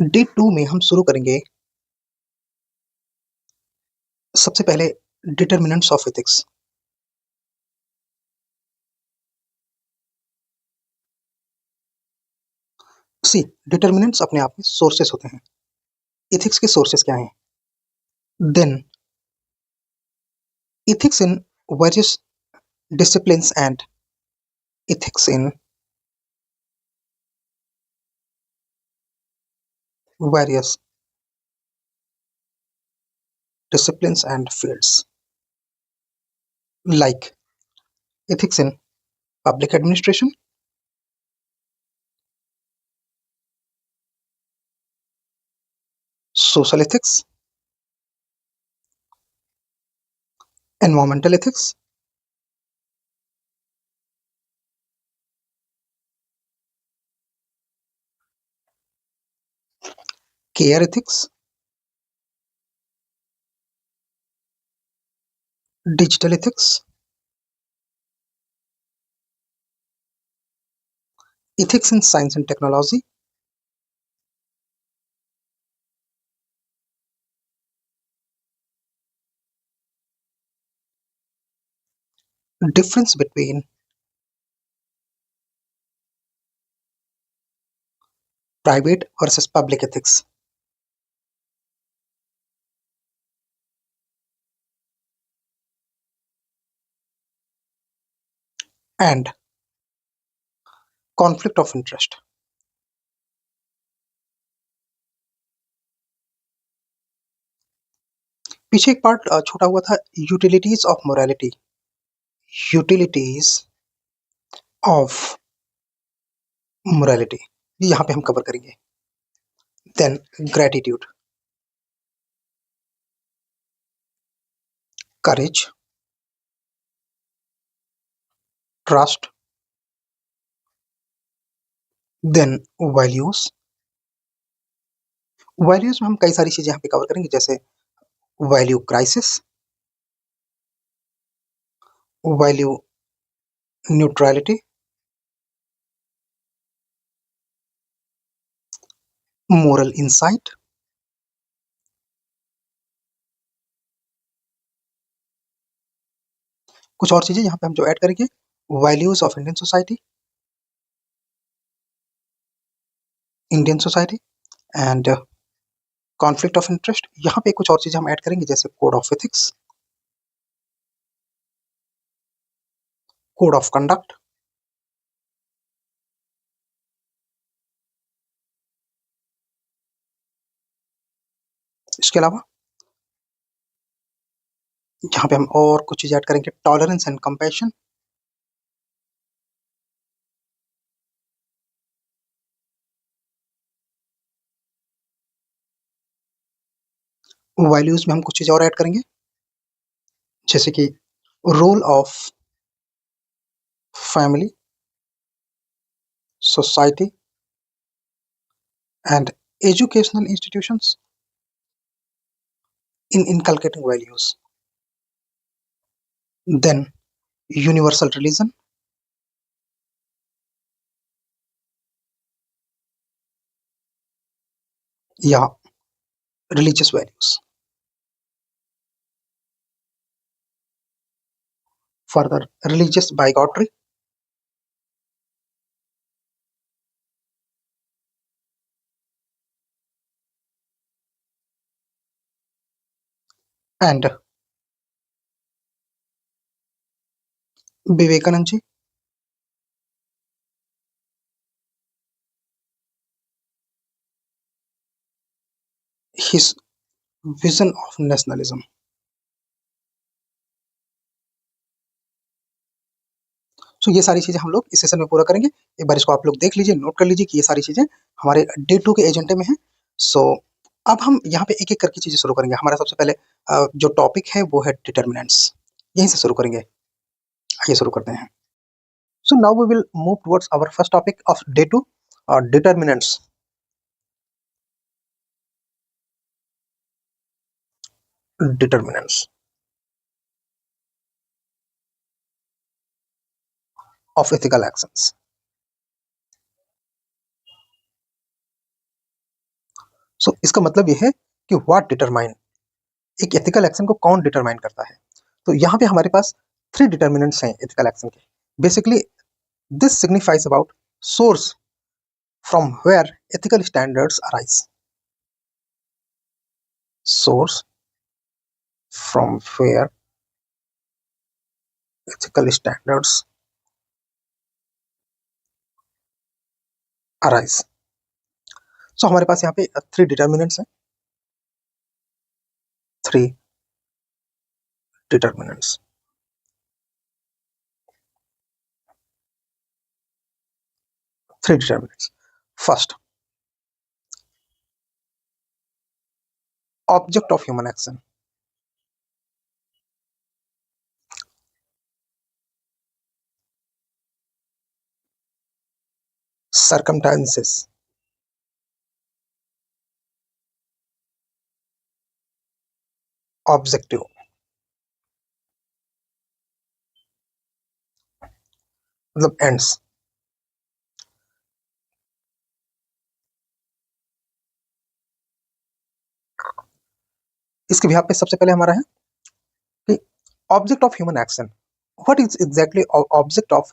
Day 2 में हम शुरू करेंगे सबसे पहले determinants of ethics. See determinants अपने आप में सोर्सेस होते हैं। एथिक्स के सोर्सेस क्या हैं? Then ethics in various disciplines and ethics in various disciplines and fields, like ethics in public administration, social ethics, environmental ethics, care ethics, digital ethics, ethics in science and technology, difference between private versus public ethics, and conflict of interest. पीछे एक part छोटा हुआ था, utilities of morality, utilities of morality, ये यहाँ पे हम cover करेंगे। Then gratitude, courage, trust, then values। Values में हम कई सारी चीजें यहाँ पे कवर करेंगे, जैसे value crisis, value neutrality, moral insight, कुछ और चीजें यहाँ पे हम जो ऐड करेंगे, values of Indian society and conflict of interest. यहाँ पे कुछ और चीजें हम ऐड करेंगे, जैसे code of ethics, code of conduct, इसके अलावा यहाँ पे हम और कुछ चीजें ऐड करेंगे, टॉलरेंस एंड कंपैशन, वैल्यूज में हम कुछ चीजें और ऐड करेंगे, जैसे कि role of family, society and educational institutions in inculcating values. Then universal religion, या religious values. Further, religious bigotry and Vivekanand ji, his vision of nationalism. सो ये सारी चीजें हम लोग इस सेशन में पूरा करेंगे। एक बार इसको आप लोग देख लीजिए, नोट कर लीजिए कि ये सारी चीजें हमारे डे 2 के एजेंडे में है। सो अब हम यहाँ पे एक एक करके चीजें शुरू करेंगे। हमारा सबसे पहले जो टॉपिक है वो है डिटर्मिनेंट्स, यहीं से शुरू करेंगे। आइए शुरू करते हैं। So now we will move towards our first topic of day 2, determinants. determinants of ethical actions. So इसका मतलब ये है कि व्हाट डिटरमाइन, एक एथिकल एक्शन को कौन डिटरमाइन करता है। तो यहाँ पे हमारे पास 3 डिटर्मिनेंट्स हैं एथिकल एक्शन के। Basically this signifies about source from where ethical standards arise, source from where ethical standards arise. So हमारे पास यहाँ पे 3 डिटर्मिनेंट्स हैं, 3 determinants. First, object of human action. Circumstances, objective, मतलब एंड्स। इसके बिहाफ पे सबसे पहले हमारा है कि object of human action. What is exactly object of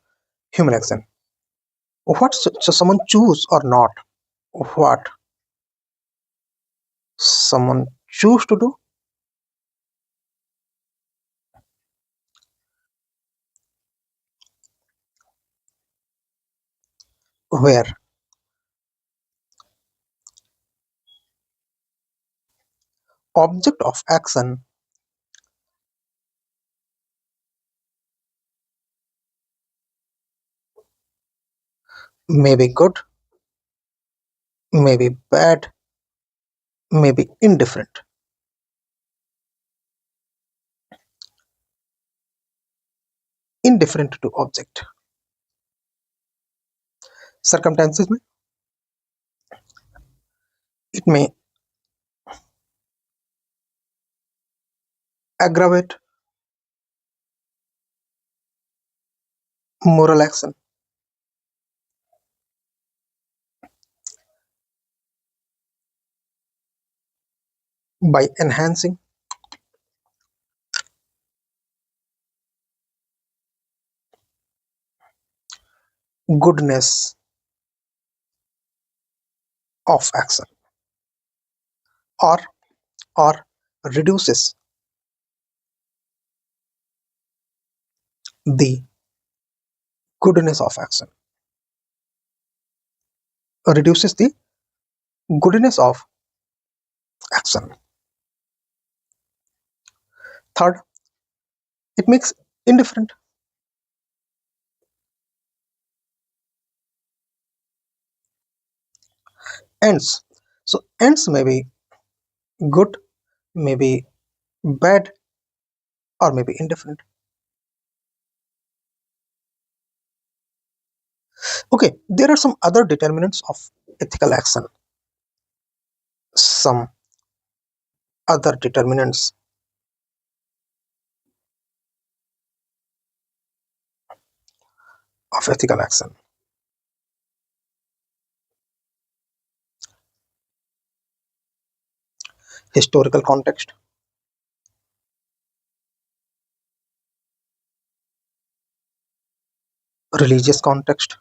human action? What someone choose और not, what someone choose to do, where, object of action may be good, may be bad, may be indifferent. Indifferent to object. Circumstances में it may aggravate moral action, by enhancing goodness of action, or or reduces the goodness of action, reduces the goodness of action. Third, it makes indifferent. Ends. So ends may be good, may be bad, or may be indifferent. Okay, there are some other determinants of ethical action. Some other determinants of ethical action. Historical context, religious context,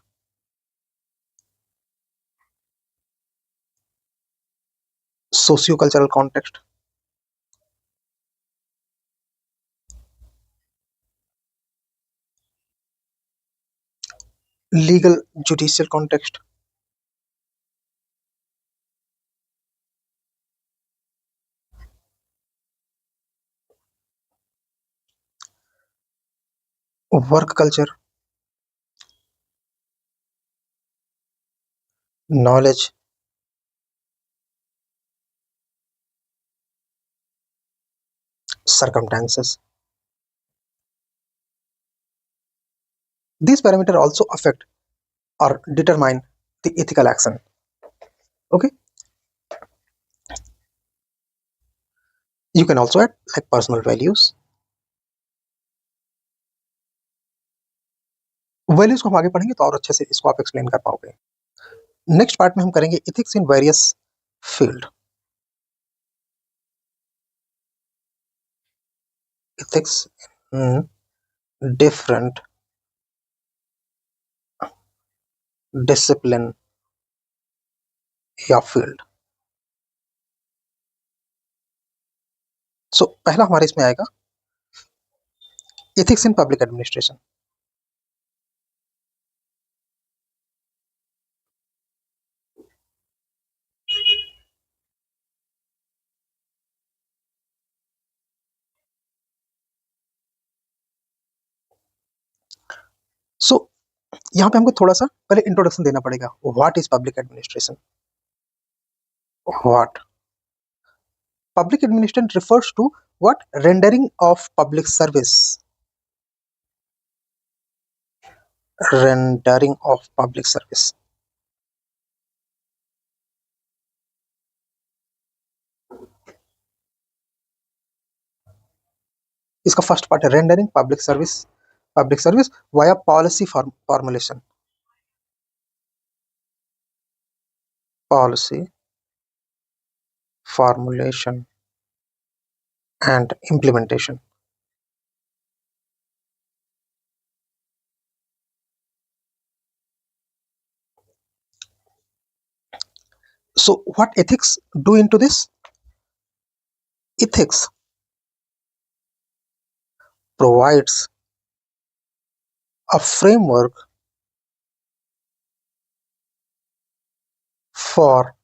socio-cultural context, legal judicial context, work culture, knowledge, circumstances. These parameters also affect or determine the ethical action. Okay, you can also add like personal values. Values को हम आगे पढ़ेंगे तो और अच्छे से इसको आप एक्सप्लेन कर पाओगे। नेक्स्ट पार्ट में हम करेंगे ethics in various field. ethics in different discipline या फील्ड। सो पहला हमारे इसमें आएगा एथिक्स इन पब्लिक एडमिनिस्ट्रेशन। सो यहाँ पे हमको थोड़ा सा पहले इंट्रोडक्शन देना पड़ेगा। What is public administration? What public administration refers to what? Rendering of public service। rendering of public service। इसका फर्स्ट पार्ट है rendering public service via policy formulation. Policy formulation and implementation. So what ethics do into this? Ethics provides a framework for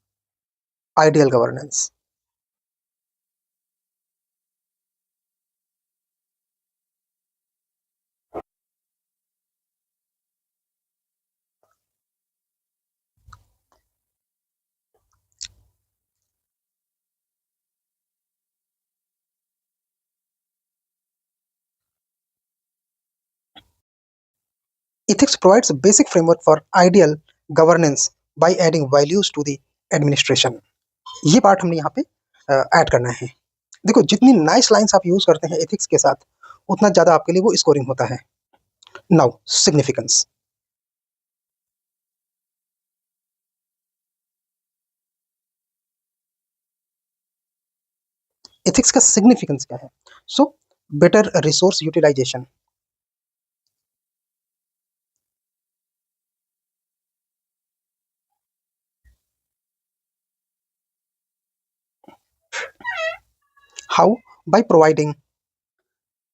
ideal governance। Ethics provides a basic framework for ideal governance by adding values to the administration। ये part हमने यहाँ पे add करना है। देखो जितनी nice lines आप use करते हैं एथिक्स के साथ उतना ज्यादा आपके लिए वो स्कोरिंग होता है। Now significance. एथिक्स का सिग्निफिकेंस क्या है? So better resource utilisation. How? By providing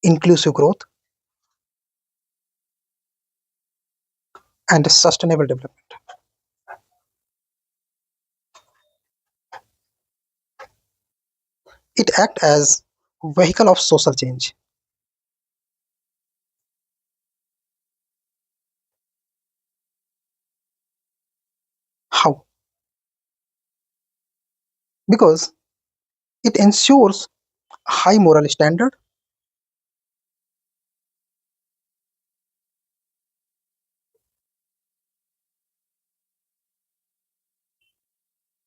inclusive growth and sustainable development। It acts as vehicle of social change। How? Because it ensures high moral standard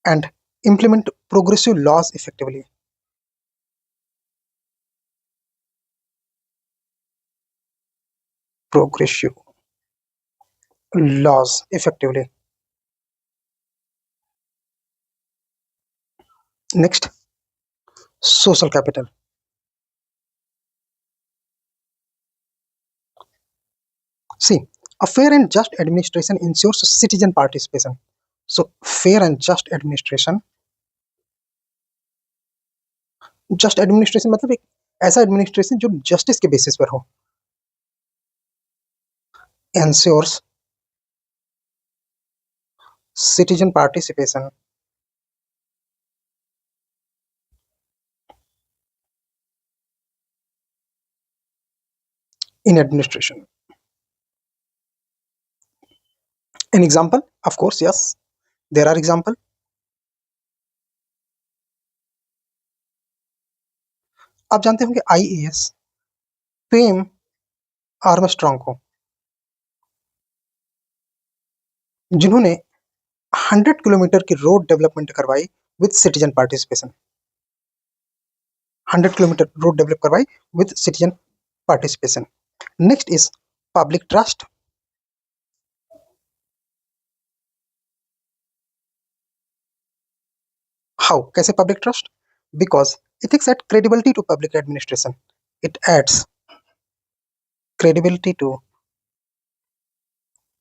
and implement progressive laws effectively। Progressive laws effectively। Next, social capital। See, a fair and just administration ensures citizen participation। So, fair and just administration, just administration मतलब एक ऐसा administration जो justice के basis पर हो। ensures citizen participation in administration। An example? Of course, yes, there are example। आप जानते होंगे आईएएस पेम आर्मस्ट्रॉन्ग को, जिन्होंने 100 किलोमीटर की रोड डेवलपमेंट करवाई with citizen participation. 100 kilometre road develop करवाई with citizen participation. Next is public trust. How? कैसे public trust? Because ethics add credibility to public administration। it adds credibility to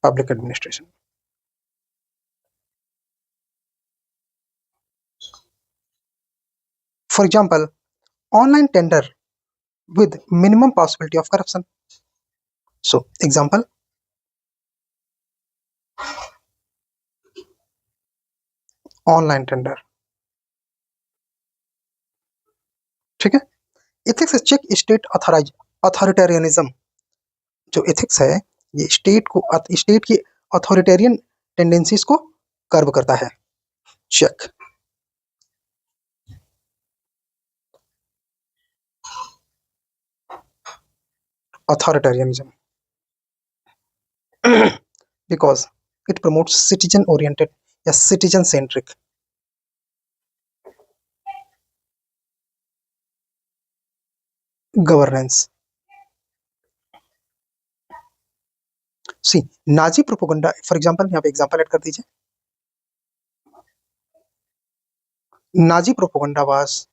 public administration. For example, online tender with minimum possibility of corruption. So example, online tender, ठीक है। Ethics check state authoritarianism. जो ethics है ये state की authoritarian tendencies को curve करता है। Check authoritarianism because it promotes citizen oriented या citizen centric governance. See Nazi propaganda, for example यहाँ पे एग्जांपल ऐड कर दीजिए। Nazi propaganda was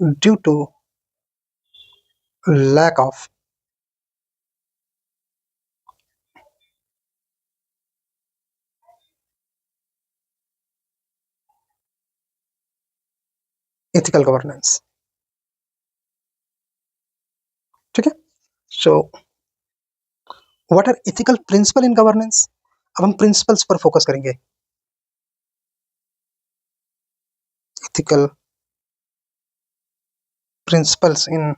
due to lack of ethical governance, ठीक है। So what are ethical principle in governance. अब हम principles पर फोकस करेंगे। Ethical principles in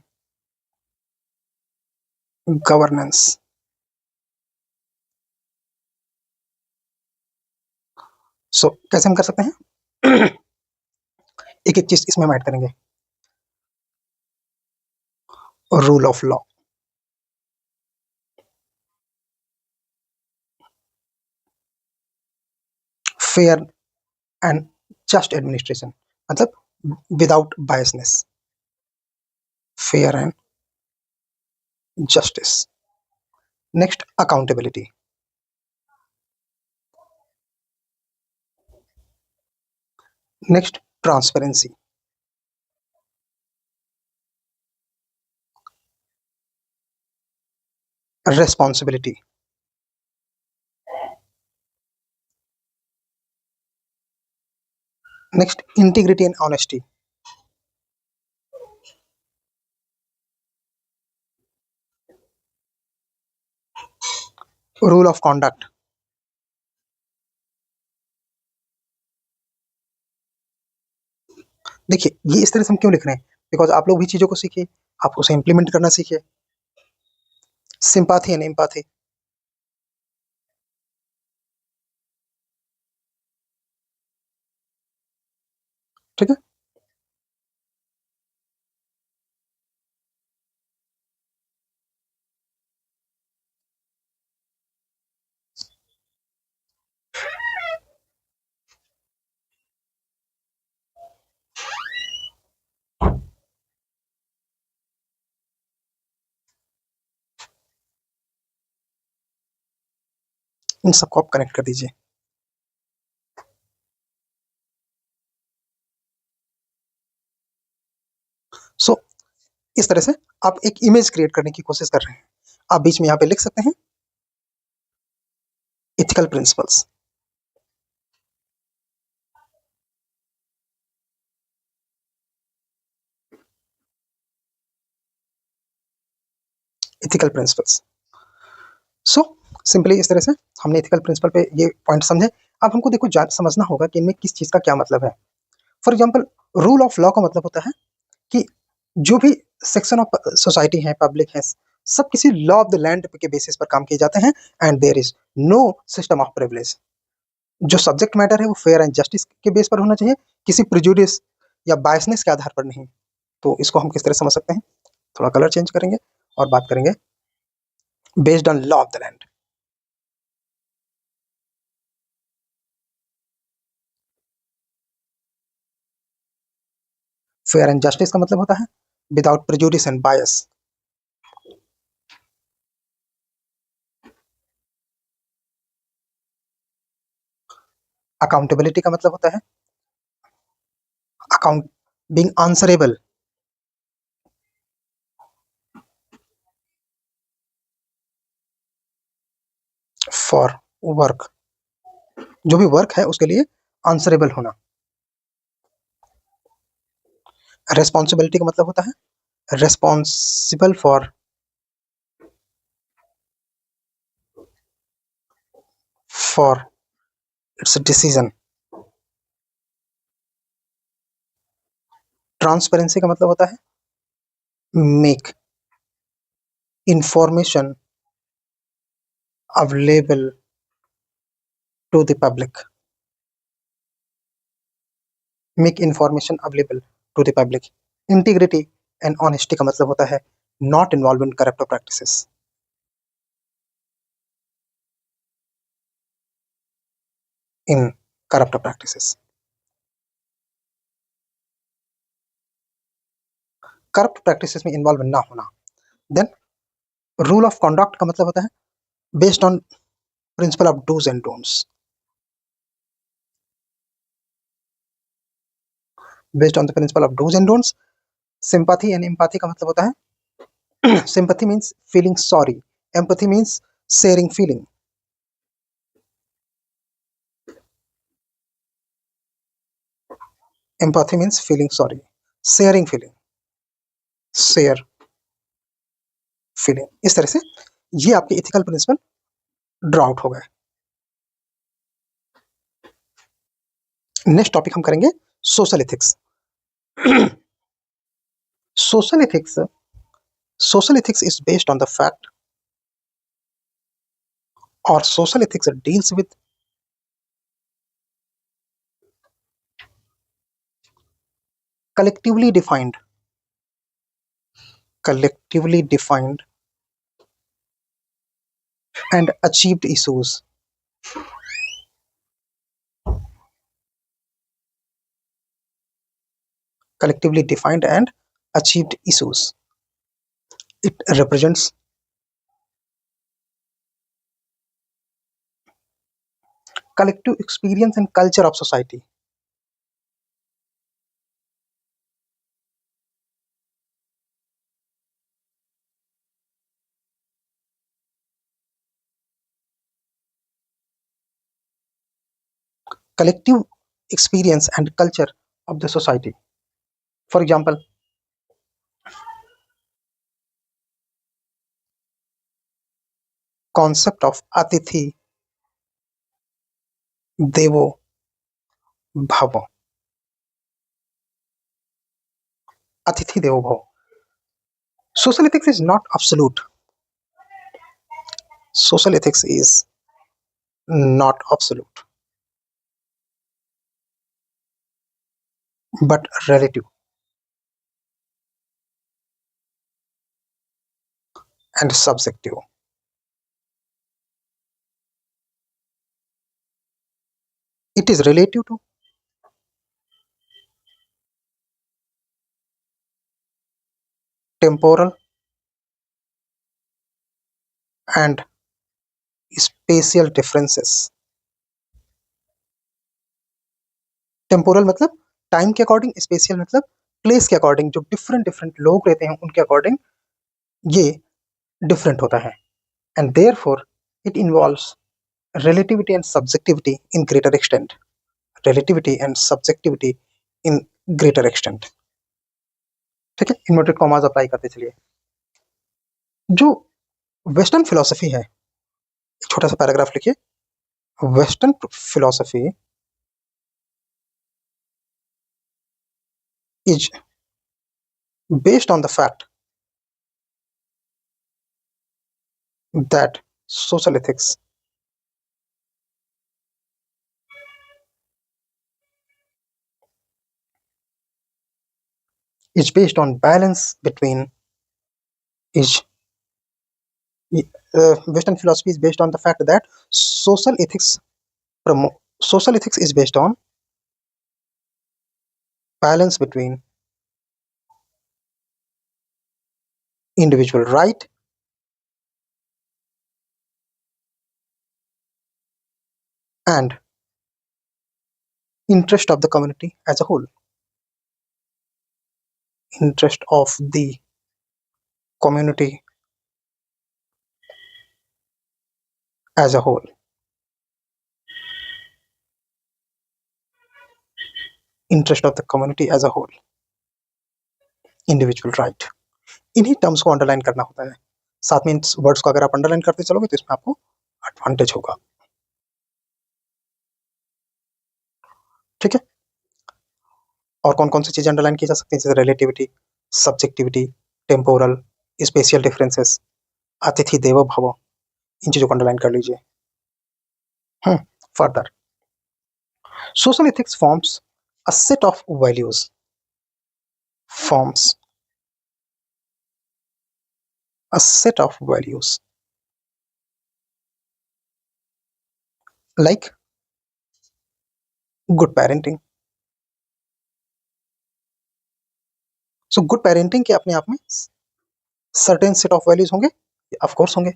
governance. So कैसे हम कर सकते हैं एक एक चीज इसमें हम ऐड करेंगे। Rule of law, fair and just administration, मतलब without biasness, fair and justice. Next accountability, next transparency, responsibility, next integrity and honesty, rule of conduct. देखिए ये इस तरह से हम क्यों लिख रहे हैं, बिकॉज आप लोग भी चीजों को सीखिए, आप उसे इंप्लीमेंट करना सीखिए। सिंपैथी एंड एम्पैथी, ठीक है। इन सबको आप कनेक्ट कर दीजिए। सो इस तरह से आप एक इमेज क्रिएट करने की कोशिश कर रहे हैं। आप बीच में यहाँ पे लिख सकते हैं ethical principles, ethical principles. So simply इस तरह से हमने एथिकल प्रिंसिपल पे ये पॉइंट समझे। अब हमको देखो समझना होगा कि इनमें किस चीज़ का क्या मतलब है। For example rule of law का मतलब होता है कि जो भी सेक्शन ऑफ सोसाइटी है, पब्लिक है, सब किसी लॉ ऑफ द लैंड के बेसिस पर काम किए जाते हैं and there is no system of privilege. जो सब्जेक्ट मैटर है वो फेयर एंड जस्टिस के बेस पर होना चाहिए, किसी प्रिजुडिस या बायसनेस के आधार पर नहीं। तो इसको हम किस तरह समझ सकते हैं, थोड़ा कलर चेंज करेंगे और बात करेंगे based on law of the land. Fair and justice का मतलब होता है without prejudice and bias. Accountability का मतलब होता है account being answerable for work, जो भी वर्क है उसके लिए आंसरेबल होना। रेस्पॉन्सिबिलिटी का मतलब होता है responsible for its decision. Transparency का मतलब होता है make information available to the public, make information available to the public. Integrity and honesty का मतलब होता है not involve in corrupt practices, in corrupt practices. Corrupt practices में इन्वॉल्व ना होना। देन रूल ऑफ कॉन्डक्ट का मतलब होता है based on principle of dos and don'ts, based on the principle of dos and don'ts. Sympathy and empathy का मतलब होता है sympathy means feeling sorry, empathy means sharing feeling, empathy means feeling sorry, sharing feeling, share feeling। इस तरह से ये आपके ethical principal draw out हो गए। नेक्स्ट टॉपिक हम करेंगे social ethics. Social ethics, social ethics is based on the fact और social ethics deals with collectively defined, collectively defined and achieved issues, collectively defined and achieved issues। It represents collective experience and culture of society। collective experience and culture of the society। For example, concept of atithi devo bhava, atithi devo bhava। Social ethics is not absolute, social ethics is not absolute but relative and subjective। It is relative to temporal and spatial differences। Temporal मतलब time के according, special मतलब place के according, जो different different लोग रहते हैं उनके according ये डिफरेंट होता है। And therefore it involves relativity and subjectivity in greater extent, relativity and subjectivity in greater extent। ठीक है, इन्वर्टेड कॉमास अप्लाई करते चलिए। जो वेस्टर्न फिलोसफी है, एक छोटा सा पैराग्राफ लिखिए। Western philosophy is based on the fact that social ethics is based on balance between is Western philosophy is based on the fact that social ethics social ethics is based on balance between individual right and interest of the community as a whole, interest of the community as a whole, interest of the community as a whole, individual right. इन्हीं terms को underline करना होता है। साथ में इन words को अगर आप अंडरलाइन करते चलोगे तो इसमें आपको एडवांटेज होगा। ठीक है, और कौन कौन सी चीजें अंडरलाइन की जा सकती हैं, जैसे relativity, subjectivity, temporal, spatial differences, अतिथि देवो भव, इन चीजों को अंडरलाइन कर लीजिए। Further, social ethics forms a set of values, forms a set of values like good parenting. So good parenting के अपने आप में certain set of values होंगे, of course होंगे।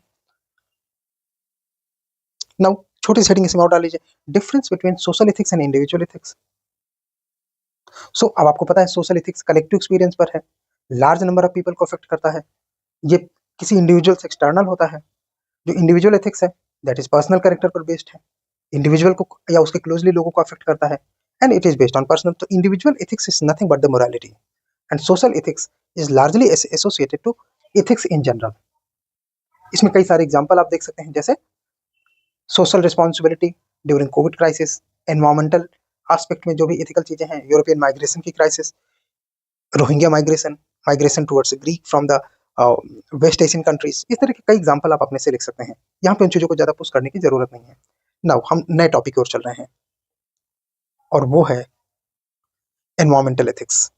Now छोटी सी हेडिंग इसमें और डाल लीजिए, difference between social ethics and individual ethics. So अब आपको पता है social ethics collective experience पर है, large number of people को affect करता है, ये किसी individual से external होता है। जो individual ethics है that is personal character पर based है, इंडिविजुअल को या उसके क्लोजली लोगों को अफेक्ट करता है, and it is based on personal. तो individual ethics is nothing but the morality, and social ethics is largely associated to ethics in general. इसमें कई सारे एग्जांपल आप देख सकते हैं, जैसे social responsibility during Covid crisis, environmental aspect में जो भी एथिकल चीजें हैं, यूरोपियन माइग्रेशन की crisis, Rohingya migration, migration towards Greek from the waste Asian countries, इस तरह के कई एग्जांपल आप अपने से लिख सकते हैं। यहाँ पे उन चीजों को ज्यादा पुश करने की जरूरत नहीं है। नाउ हम नए टॉपिक की ओर चल रहे हैं, और वो है environmental ethics.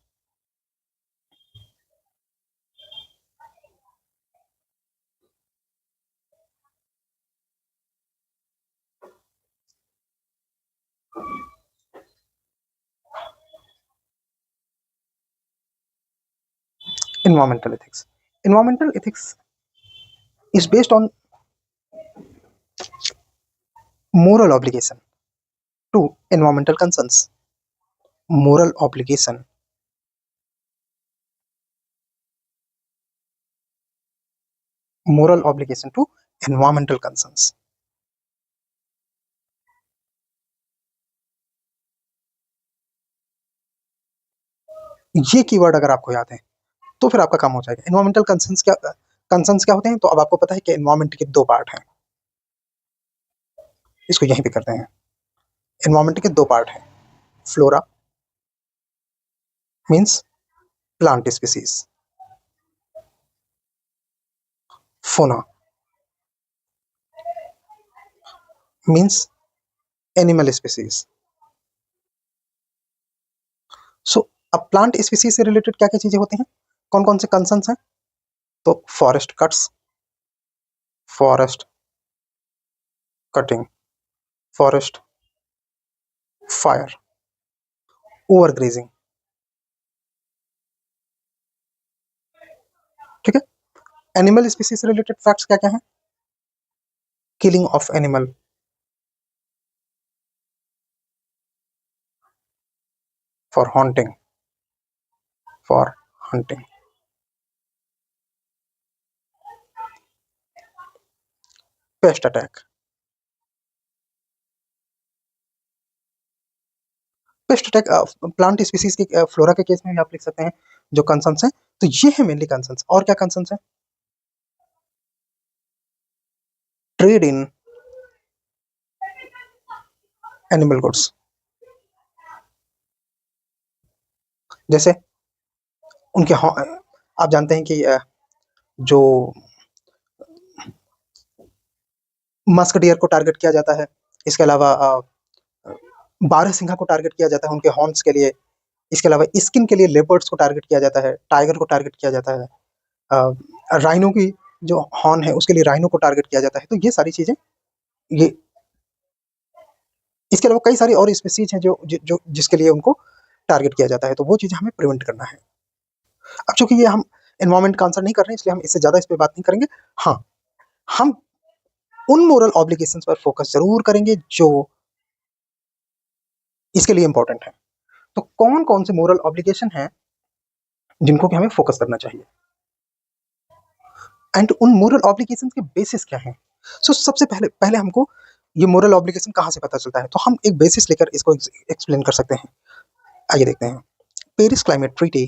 Environmental ethics. Environmental ethics is based on moral obligation to environmental concerns. Moral obligation to environmental concerns. ये कीवर्ड अगर आपको याद है तो फिर आपका काम हो जाएगा। एनवायरमेंटल कंसर्न्स क्या होते हैं, तो अब आपको पता है कि एनवायरमेंट के दो पार्ट हैं। इसको यहीं पे करते हैं। एनवायरमेंट के दो पार्ट हैं, फ्लोरा मींस प्लांट स्पीसीज, फोना मींस एनिमल स्पीसीज। सो अब प्लांट स्पीसीज से रिलेटेड क्या क्या चीजें होती हैं, कौन कौन से कंसर्न्स हैं, तो forest cutting, forest fire, overgrazing. ठीक है, एनिमल स्पीसीज से रिलेटेड फैक्ट्स क्या क्या हैं, killing of animal, for haunting, paste attack. Paste attack plant species के फ्लोरा के केस में भी आप लिख सकते हैं जो कंसर्न्स हैं। तो ये है मेनली कंसर्न्स। और क्या कंसर्न्स हैं, ट्रेड इन एनिमल गुड्स, जैसे उनके आप जानते हैं कि जो मस्क डियर को टारगेट किया जाता है, इसके अलावा बारहसिंघा को टारगेट किया जाता है उनके हॉर्न्स के लिए, इसके अलावा स्किन के लिए लेपर्ड्स को टारगेट किया जाता है, टाइगर को टारगेट किया जाता है, राइनो की जो हॉर्न है उसके लिए राइनो को टारगेट किया जाता है। तो ये सारी चीजें, ये इसके अलावा कई सारी और स्पीसीज हैं जो जिसके लिए उनको टारगेट किया जाता है, तो वो चीजें हमें प्रिवेंट करना है। अब चूंकि ये हम एनवायरमेंट का आंसर नहीं कर रहे हैं, इसलिए हम इससे ज्यादा इस पर बात नहीं करेंगे। हाँ, हम उन मोरल ऑब्लिगेशंस पर फोकस जरूर करेंगे जो इसके लिए इंपॉर्टेंट है। तो कौन कौन से मोरल ऑब्लिगेशन हैं जिनको कि हमें फोकस करना चाहिए, एंड उन मोरल ऑब्लिगेशन के बेसिस क्या हैं। सबसे पहले पहले हमको ये मोरल ऑब्लिगेशन कहाँ से पता चलता है, तो हम एक बेसिस लेकर इसको एक्सप्लेन कर सकते हैं। आइए देखते हैं। Paris climate treaty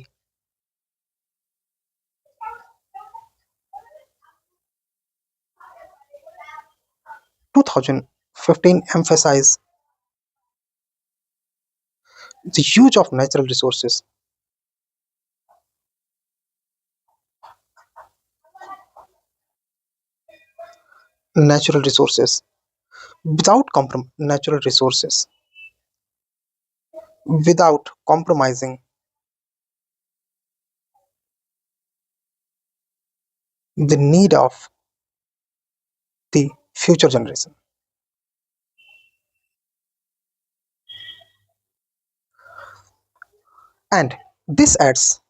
2015 emphasized the use of natural resources, natural resources natural resources without compromising the need of the future generation. And this adds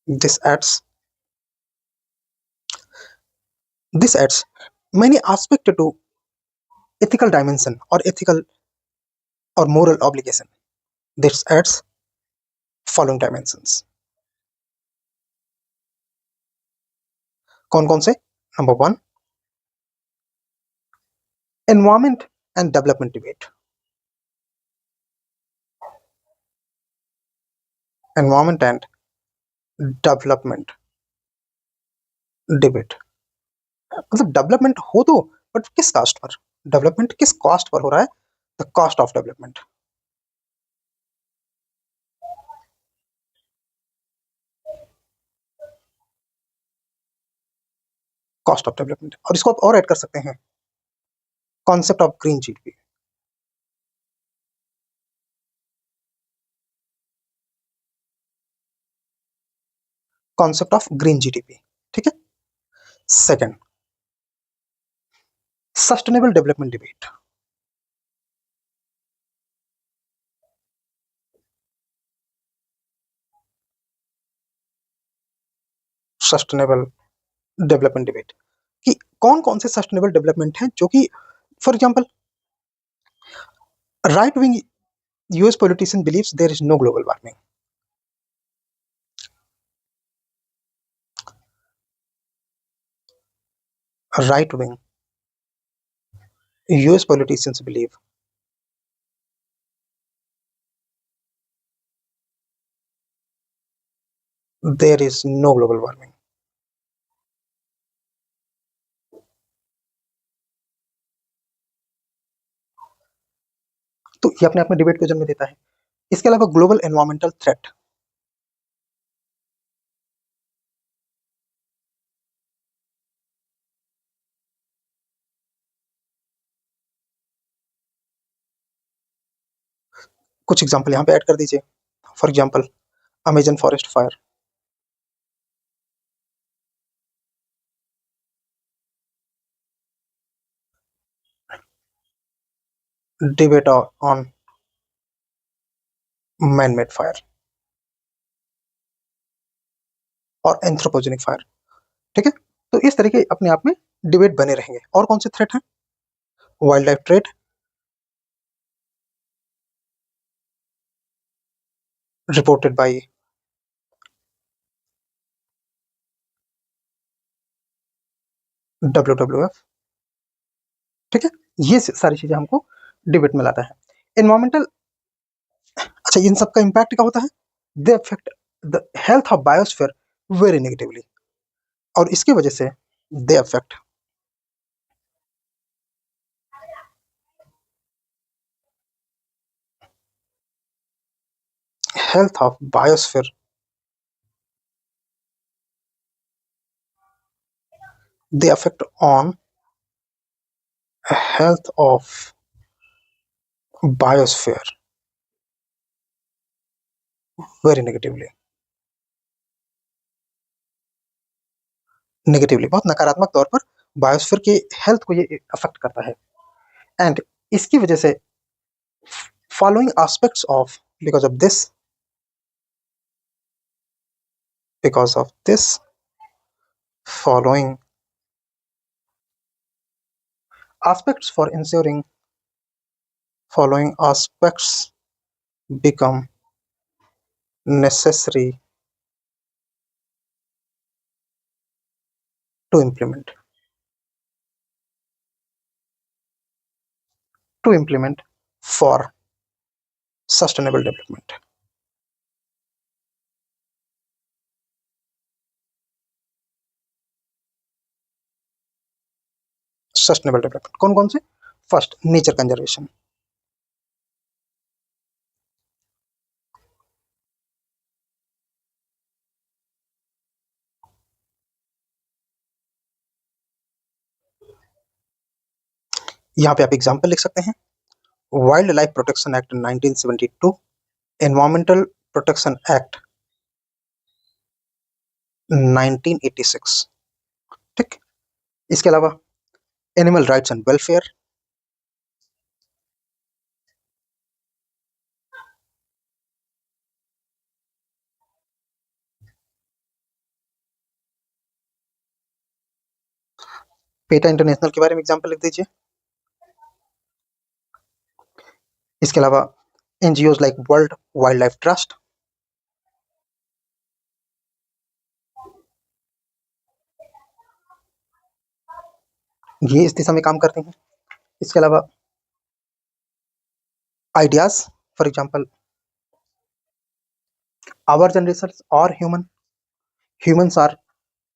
this adds this adds many aspects to ethical dimension or ethical or moral obligation. This adds following dimensions. कौन कौन से? Number 1, environment and development debate. Environment and development debate. मतलब development हो तो, but किस cast पर? Development किस cost per हो रहा है? The cost of development. Cost of development, और इसको आप और ऐड कर सकते हैं, concept of green GDP. Concept of green GDP, ठीक है। Second, sustainable development debate. Sustainable development debate कि कौन कौन से सस्टेनेबल डेवलपमेंट हैं जो कि, for example, right wing US politician believes there is no global warming. Right wing US politicians believe there is no global warming. तो ये अपने आप में डिबेट को जन्म देता है। इसके अलावा ग्लोबल एनवायरमेंटल थ्रेट, कुछ एग्जांपल यहाँ पे ऐड कर दीजिए। For example, Amazon forest fire, debate on man made fire और एंथ्रोपोजेनिक फायर, ठीक है। तो इस तरीके अपने आप में डिबेट बने रहेंगे। और कौन से थ्रेट हैं? Wild life trade, reported by WWF, ठीक है। ये सारी चीजें हमको डिबेट में लाता है। एनवायरमेंटल, अच्छा, इन सब का इम्पैक्ट क्या होता है? They affect the health of biosphere very negatively, और इसकी वजह से they affect health of biosphere, they affect on health of biosphere very negatively, बहुत नकारात्मक तौर पर बायोस्फीयर के हेल्थ को ये अफेक्ट करता है। एंड इसकी वजह से following aspects of, because of this following aspects for ensuring following aspects become necessary to implement for sustainable development. Sustainable development कौन कौन से? First, nature conservation. यहाँ पे आप एग्जाम्पल लिख सकते हैं, wildlife protection act 1972, environmental protection act 1986। ठीक, इसके अलावा animal rights and welfare, PETA international के बारे में एग्जाम्पल लिख दीजिए। इसके अलावा NGOs like world wildlife trust, ये इस दिशा में काम करते हैं। इसके अलावा ideas, for example our generation और humans are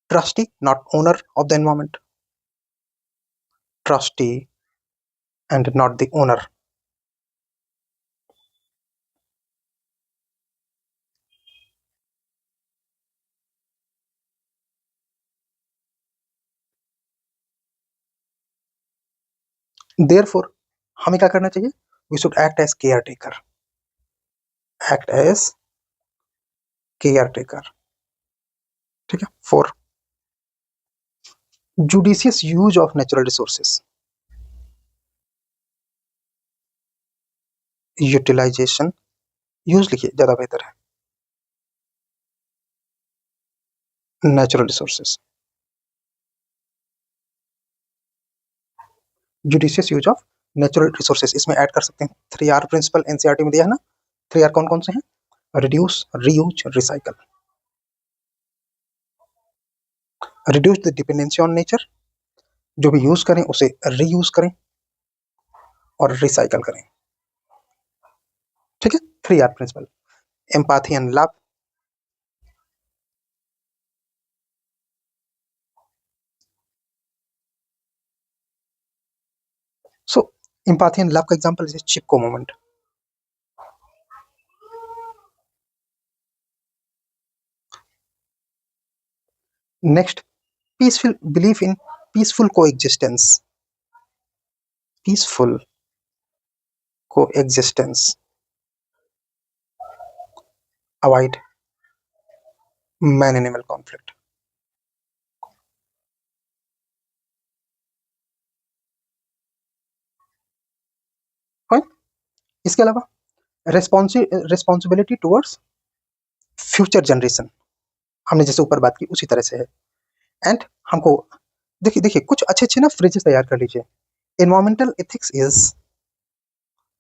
trustee not owner of the environment, trustee and not the owner. Therefore हमें क्या करना चाहिए? We should act as caretaker, act as caretaker। ठीक है। 4, judicious use of natural resources, utilisation, use लिखिए ज्यादा बेहतर है, natural resources, judicious use of natural resources. इसमें ऐड कर सकते हैं 3R प्रिंसिपल, एनसीईआरटी में दिया है ना। 3R कौन कौन से हैं? Reduce, reuse, recycle. Reduce the dependency on nature, जो भी यूज करें उसे रीयूज करें और रिसाइकल करें। ठीक है, 3R principle. Empathy and love, so empathy and love का example is Chipko movement. Next, peaceful belief in peaceful coexistence, peaceful coexistence, avoid man animal conflict. इसके अलावा रिस्पॉन्सिबिलिटी टुवर्ड्स फ्यूचर जनरेशन, हमने जैसे ऊपर बात की उसी तरह से है। एंड हमको देखिए देखिए कुछ अच्छे अच्छे ना फ्रेजेस तैयार कर लीजिए। एनवायरमेंटल एथिक्स इज,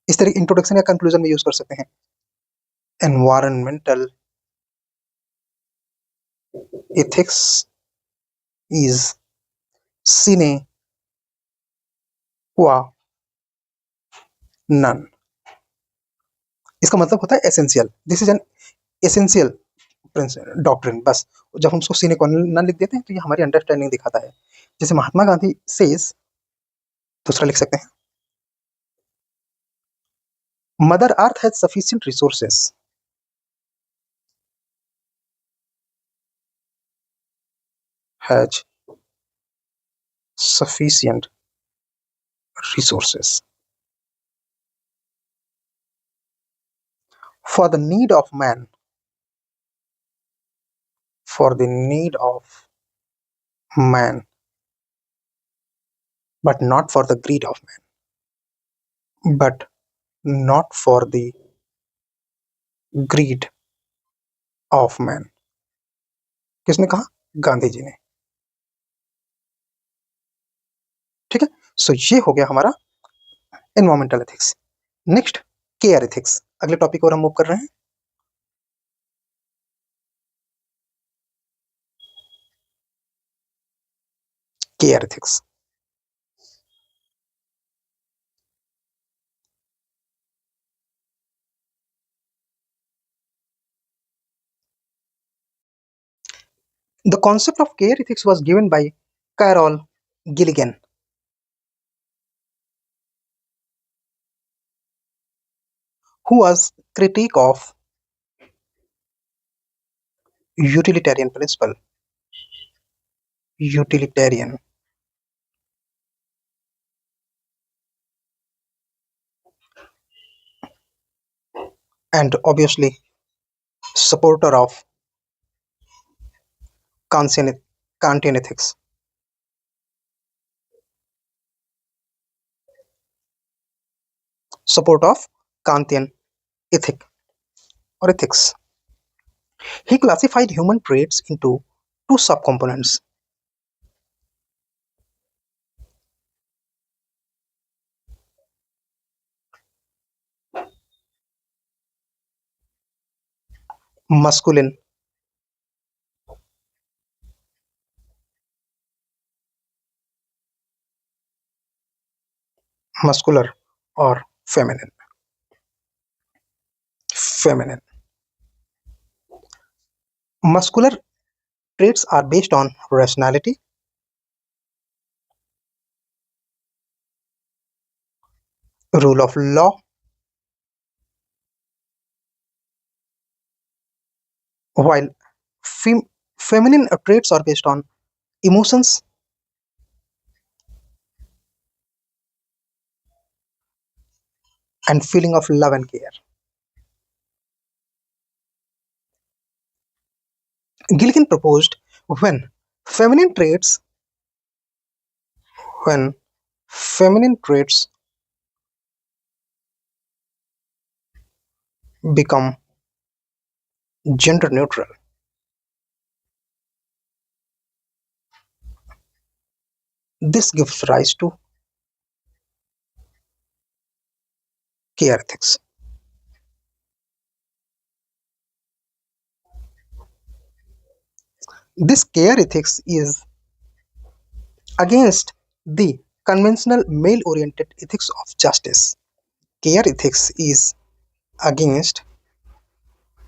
इस तरह इंट्रोडक्शन या कंक्लूजन में यूज कर सकते हैं। एनवायरमेंटल एथिक्स इज सीने क्वा नन। इसका मतलब होता है essential, this is an essential doctrine. बस जब हम उसको सीने क्वा नन लिख देते हैं तो ये हमारी अंडरस्टैंडिंग दिखाता है। जैसे महात्मा गांधी सेज, दूसरा लिख सकते हैं, mother earth has sufficient resources, has sufficient resources for the need of man, for the need of man, but not for the greed of man, but not for the greed of man। किसने कहा? गांधी जी ने। ठीक है, सो ये हो गया हमारा environmental ethics. Next, care ethics. अगले टॉपिक और हम मूव कर रहे हैं। Care ethics. The concept of care ethics was given by Carol Gilligan, who was critique of utilitarian principle. Utilitarian. And obviously supporter of Kantian, Kantian ethics. Support of Kantian ethic or ethics. He classified human traits into two subcomponents: masculine, muscular, or feminine. Feminine. Muscular traits are based on rationality, rule of law, while fem- feminine traits are based on emotions and feeling of love and care. Gilligan proposed when feminine traits when feminine traits become gender neutral, this gives rise to care ethics. This care ethics is against the conventional male oriented ethics of justice. Care ethics is against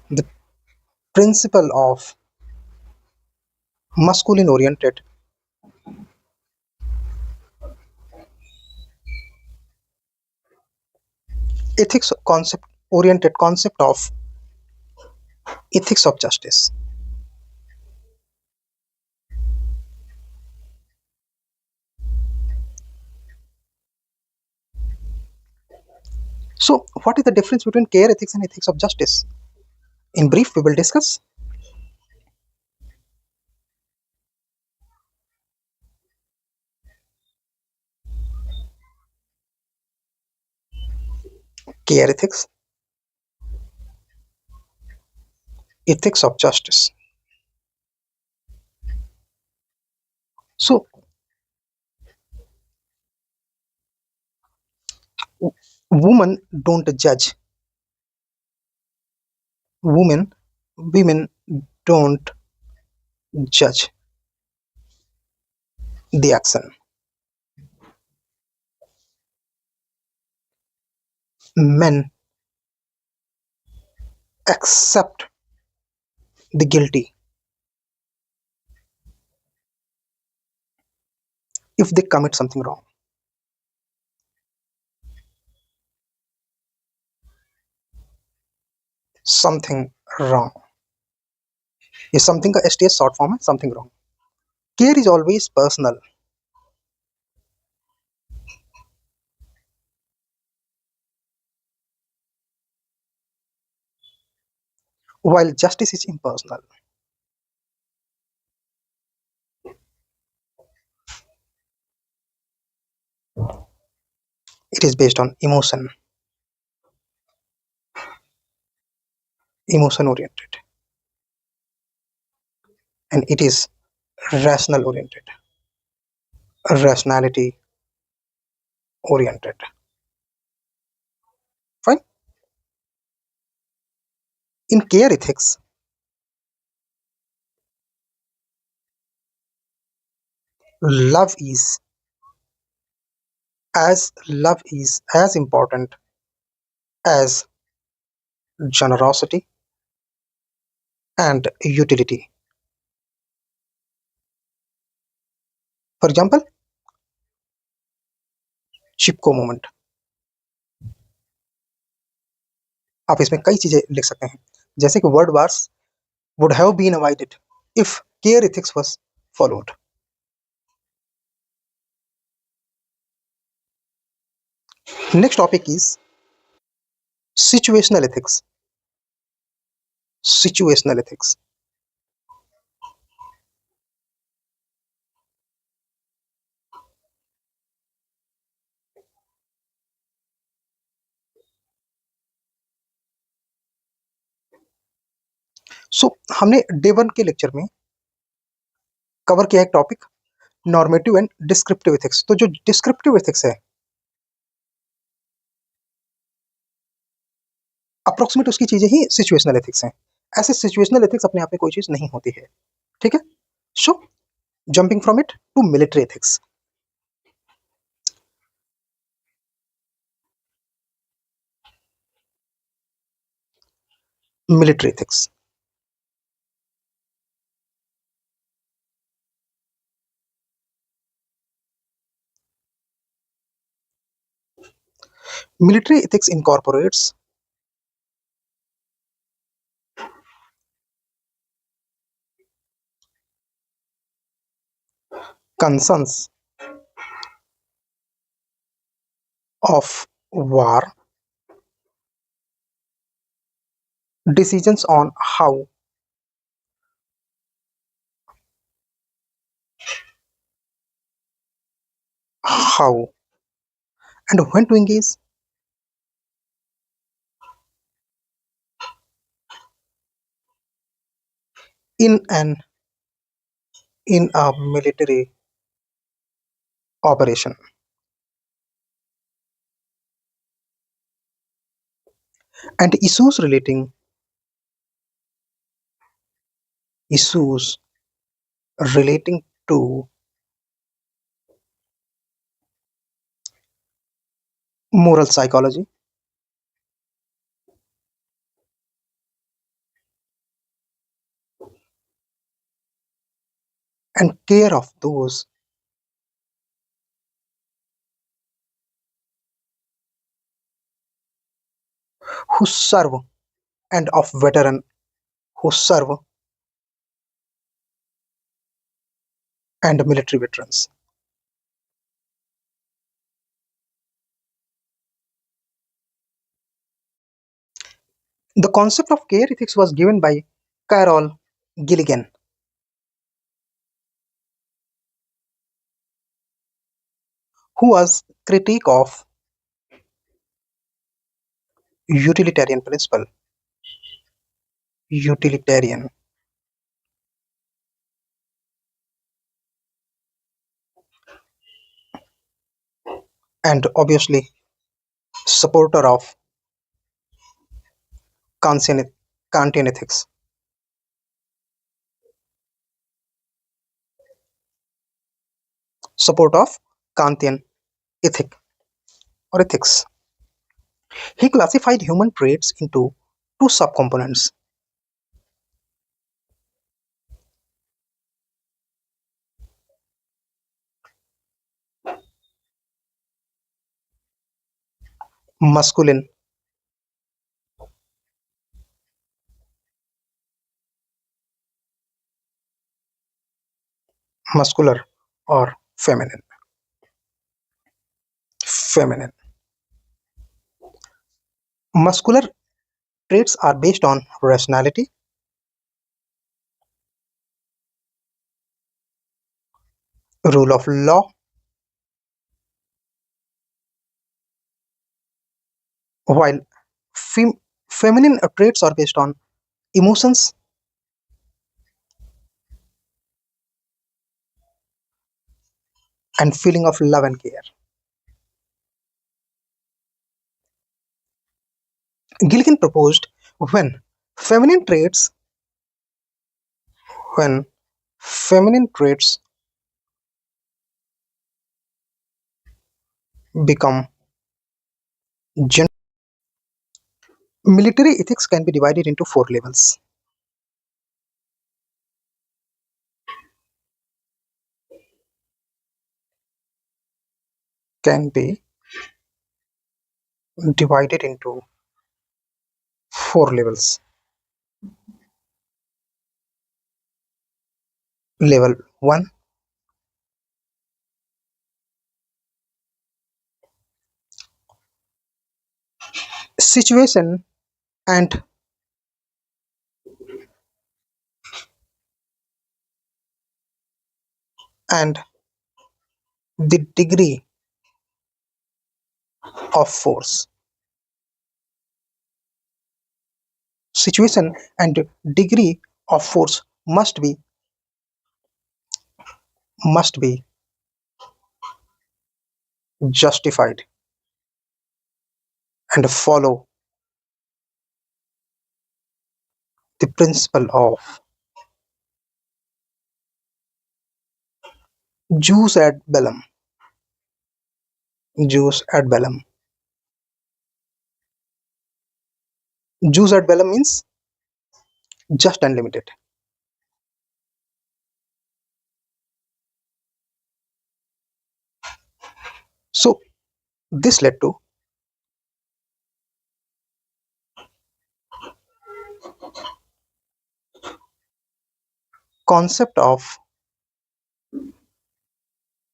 the principle of masculine oriented concept of ethics of justice. So, what is the difference between care ethics and ethics of justice? In brief, we will discuss. Care ethics, ethics of justice. So, women don't judge. Women, women don't judge the action. Men accept the guilty if they commit something wrong. Something wrong. ये something का STS short form है, something wrong. Care is always personal, while justice is impersonal. It is based on emotion oriented, and it is rational oriented, rationality oriented. In care ethics, love is love is as important as generosity and utility. For example, Chipko moment, आप इसमें कई चीजें लिख सकते हैं, जैसे कि world wars would have been avoided if care ethics was followed. Next topic is situational ethics. Situational ethics. हमने डे 1 के लेक्चर में कवर किया एक topic normative and descriptive ethics. तो जो डिस्क्रिप्टिव एथिक्स है, अप्रोक्सीमेट उसकी चीजें ही सिचुएशनल एथिक्स हैं। ऐसे सिचुएशनल एथिक्स अपने आप में कोई चीज नहीं होती है, ठीक है। So jumping from it to military ethics. Military ethics, military ethics incorporates concerns of war, decisions on how and when to engage in a military operation, and issues relating to moral psychology and care of those who serve and of veteran who serve and military veterans. The concept of care ethics was given by Carol Gilligan, who was critique of utilitarian and obviously supporter of Kantian ethics. Support of Kantian ethic or ethics. He classified human traits into two subcomponents: masculine muscular or feminine. Muscular traits are based on rationality, rule of law, while feminine traits are based on emotions and feeling of love and care. Gilligan proposed when feminine traits when feminine traits become gender. Military ethics can be divided into four levels. Can be divided into four levels. Level 1, situation and and the degree of force. Situation and degree of force must be justified and follow the principle of jus ad bellum. Jus ad bellum. Jus ad bellum means just and limited. So this led to concept of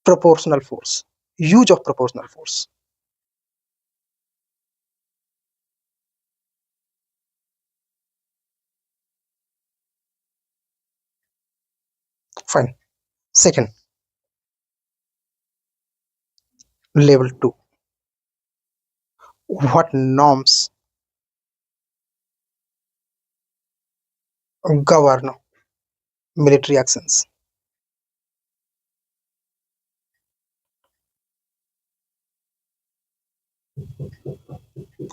proportional force, use of proportional force. Fine. Second, level 2. What norms govern military actions?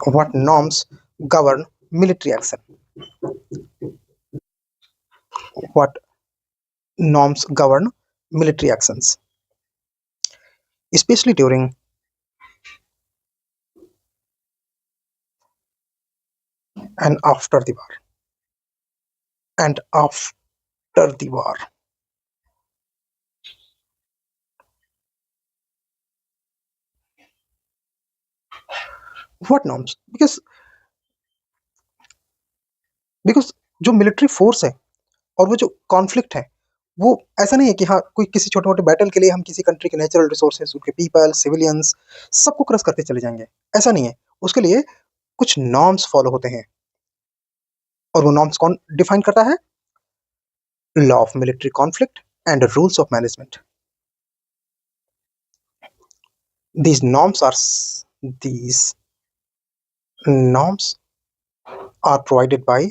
What norms govern military action? What norms govern military actions, especially during and after the war? And after the war. What norms? Because जो military force है और वो जो conflict है वो ऐसा नहीं है कि हाँ कोई किसी छोटे मोटे बैटल के लिए हम किसी कंट्री के नेचुरल रिसोर्सेज उनके पीपल सिविलियंस सबको क्रश करते चले जाएंगे, ऐसा नहीं है। उसके लिए कुछ नॉर्म्स फॉलो होते हैं और वो नॉर्म्स कौन डिफाइन करता है? Law of military conflict and rules of management. these norms are these norms are provided by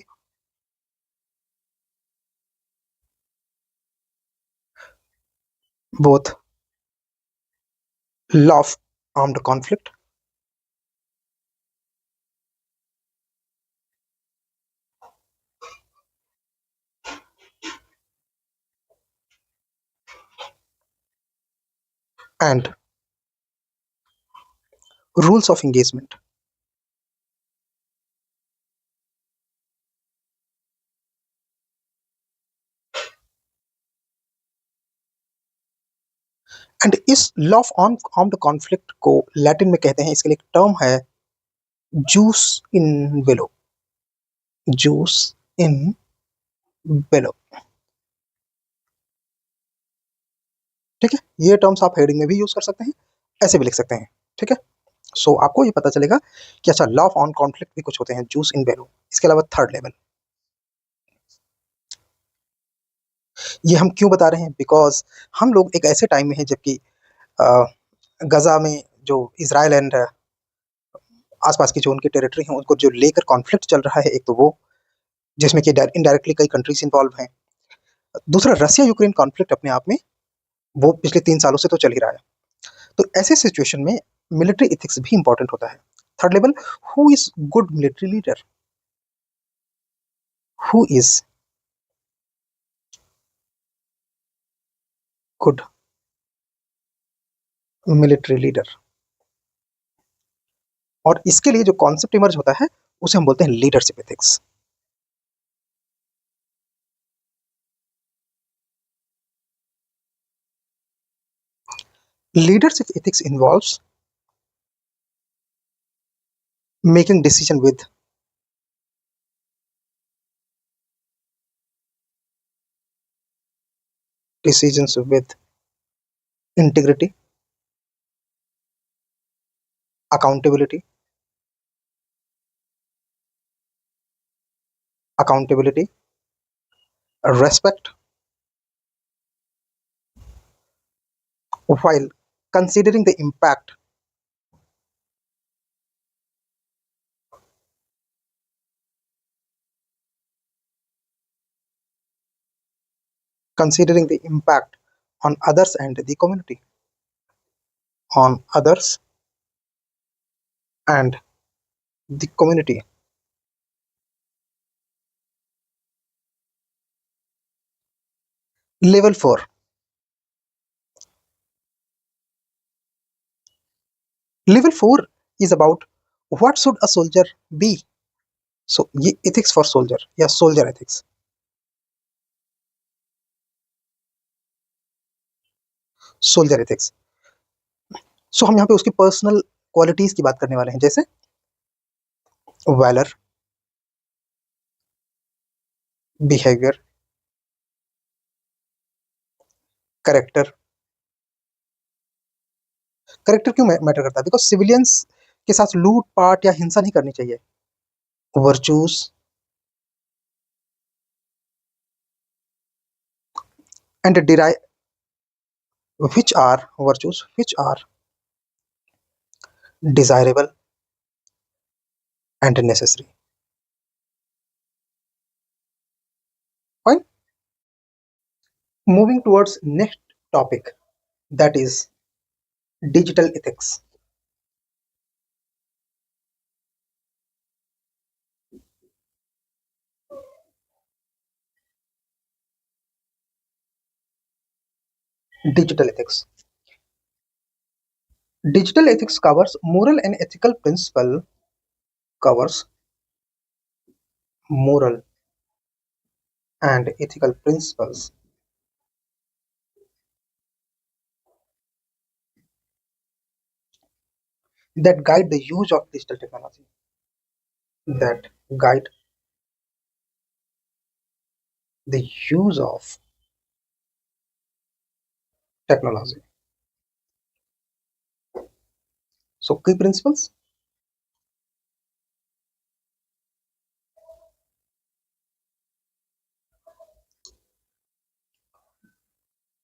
both law of armed conflict and rules of engagement. And इस लॉ ऑफ आर्म्ड कॉन्फ्लिक्ट को Latin में कहते हैं, इसके लिए एक term है juice इन बेलो। Juice इन बेलो, ठीक है। ये टर्म्स आप हेडिंग में भी यूज कर सकते हैं, ऐसे भी लिख सकते हैं, ठीक है। सो आपको ये पता चलेगा कि अच्छा लॉ ऑफ आर्म्ड कॉन्फ्लिक्ट भी कुछ होते हैं, जूस इन बेलो। इसके अलावा थर्ड लेवल, ये हम क्यों बता रहे हैं? बिकॉज हम लोग एक ऐसे टाइम में हैं जबकि गजा में जो इसराइल एंड आसपास की जो उनकी टेरिटरी हैं उनको जो लेकर कॉन्फ्लिक्ट चल रहा है, एक तो वो जिसमें कि इनडायरेक्टली कई कंट्रीज इन्वॉल्व हैं, दूसरा रसिया यूक्रेन कॉन्फ्लिक्ट अपने आप में वो पिछले 3 सालों से तो चल ही रहा है। तो ऐसे सिचुएशन में मिलिट्री इथिक्स भी इंपॉर्टेंट होता है। Third level, who is good military leader? Who is good military leader? और इसके लिए जो कॉन्सेप्ट इमर्ज होता है उसे हम बोलते हैं leadership ethics. Leadership ethics involves making decisions with integrity, accountability, accountability, respect, while considering the impact considering the impact on others and the community, on others and the community. Level 4. Level 4 is about what should a soldier be. So ये ethics for soldier या soldier ethics. Soldier ethics. So हम यहाँ पे उसकी personal qualities की बात करने वाले हैं, जैसे वैलर, बिहेवियर, करेक्टर। करेक्टर क्यों मैटर करता है? बिकॉज सिविलियंस के साथ लूट पाट या हिंसा नहीं करनी चाहिए। Virtues and derive which are virtues which are desirable and necessary. Fine. Moving towards next topic, that is digital ethics. Digital ethics. Digital ethics covers moral and ethical principle covers moral and ethical principles that guide the use of digital technology. That guide the use of technology. So key principles: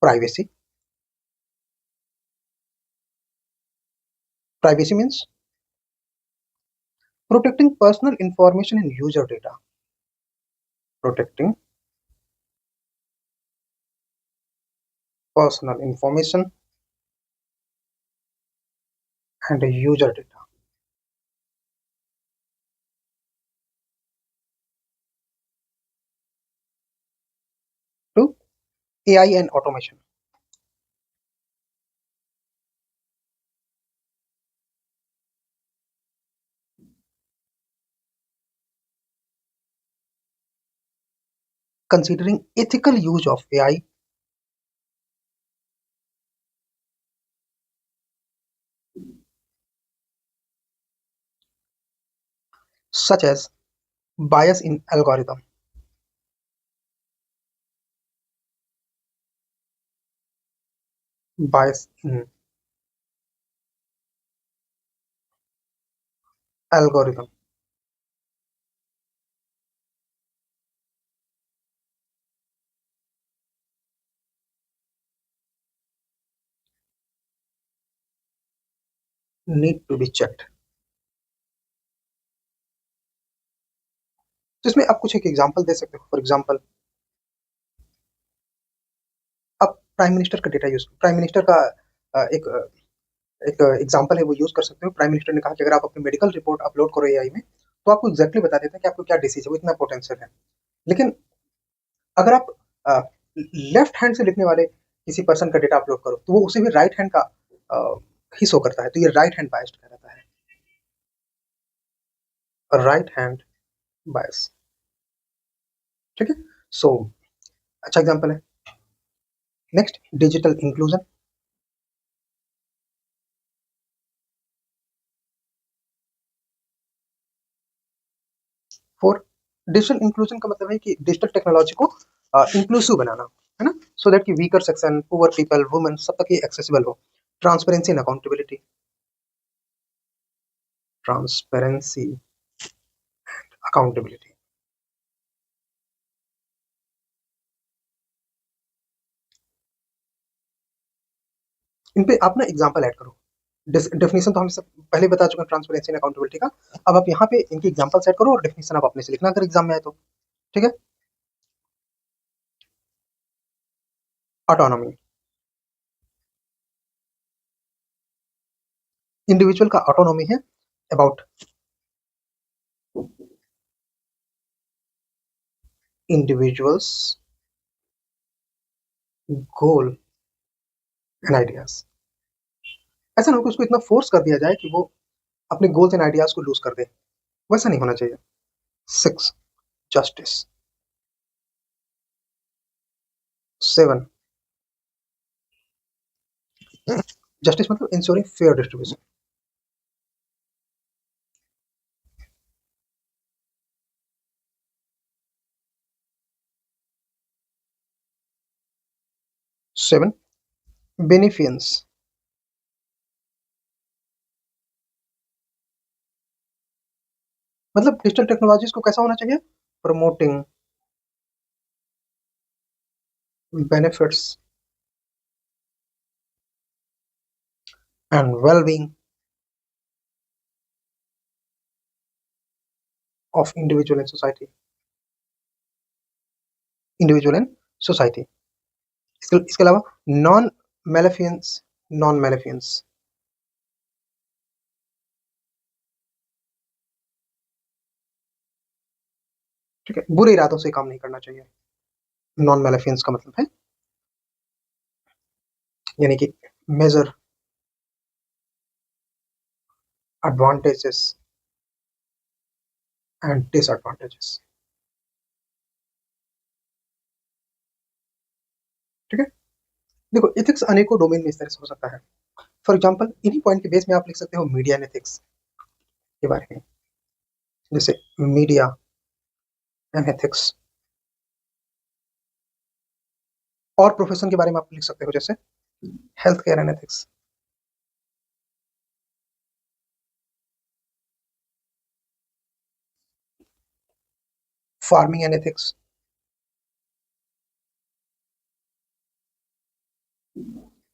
privacy. Privacy means protecting personal information and user data. Protecting personal information and user data. 2. AI and automation. Considering ethical use of AI, such as bias in algorithm, bias in algorithm, need to be checked. तो इसमें आप कुछ एक example दे सकते हो। For example, आप prime minister का data use, prime minister का एक एक एग्जांपल है वो यूज कर सकते हो। प्राइम मिनिस्टर ने कहा कि अगर आप अपनी मेडिकल रिपोर्ट अपलोड करो एआई में तो आपको एग्जैक्टली बता देता है कि आपको क्या डिसीज है, वो इतना पोटेंशियल है। लेकिन अगर आप लेफ्ट हैंड से लिखने वाले किसी पर्सन का डेटा अपलोड करो तो वो उसे भी राइट हैंड का ही शो करता है, तो ये राइट हैंड बायस्ड कहलाता है, राइट हैंड बायस। ठीक है, सो अच्छा एग्जांपल है। Next, digital inclusion. Four, digital inclusion का मतलब है कि डिजिटल टेक्नोलॉजी को इंक्लूसिव बनाना, है ना, सो दैट कि weaker section, poor people, women, सब तक ये एक्सेसिबल हो। Transparency and accountability, transparency accountability. इन पे आप ना एग्जांपल ऐड करो। डेफिनेशन तो हम सब पहले बता चुके हैं ट्रांसपेरेंसी एंड अकाउंटेबिलिटी का। अब आप यहाँ पे इनके एग्जांपल सेट करो और डेफिनेशन आप अपने से लिखना अगर एग्जाम में आए तो। ठीक है, ऑटोनॉमी, इंडिविजुअल का ऑटोनॉमी है about individuals goal and ideas. ऐसा ना हो कि उसको इतना फोर्स कर दिया जाए कि वो अपने गोल्स एंड आइडियाज को लूज कर दे, वैसा नहीं होना चाहिए। Six, justice. सेवन, जस्टिस मतलब इंश्योरिंग फेयर डिस्ट्रीब्यूशन। सेवन, बेनिफियंस, मतलब डिजिटल टेक्नोलॉजीज को कैसा होना चाहिए, promoting benefits and wellbeing of individual in society, individual in society. इसके अलावा नॉन मेलेफियंस, नॉन मेलेफियंस, ठीक है, बुरे इरादों से काम नहीं करना चाहिए। नॉन मेलेफियंस का मतलब है यानी कि मेजर एडवांटेजेस एंड डिसएडवांटेजेस। ठीक है, देखो इथिक्स अनेकों डोमेन में इस तरह से हो सकता है। फॉर एग्जांपल इन्हीं पॉइंट के बेस में आप लिख सकते हो मीडिया एंड एथिक्स के बारे में, जैसे मीडिया एंड एथिक्स। और प्रोफेशन के बारे में आप लिख सकते हो जैसे health care and ethics, farming and ethics,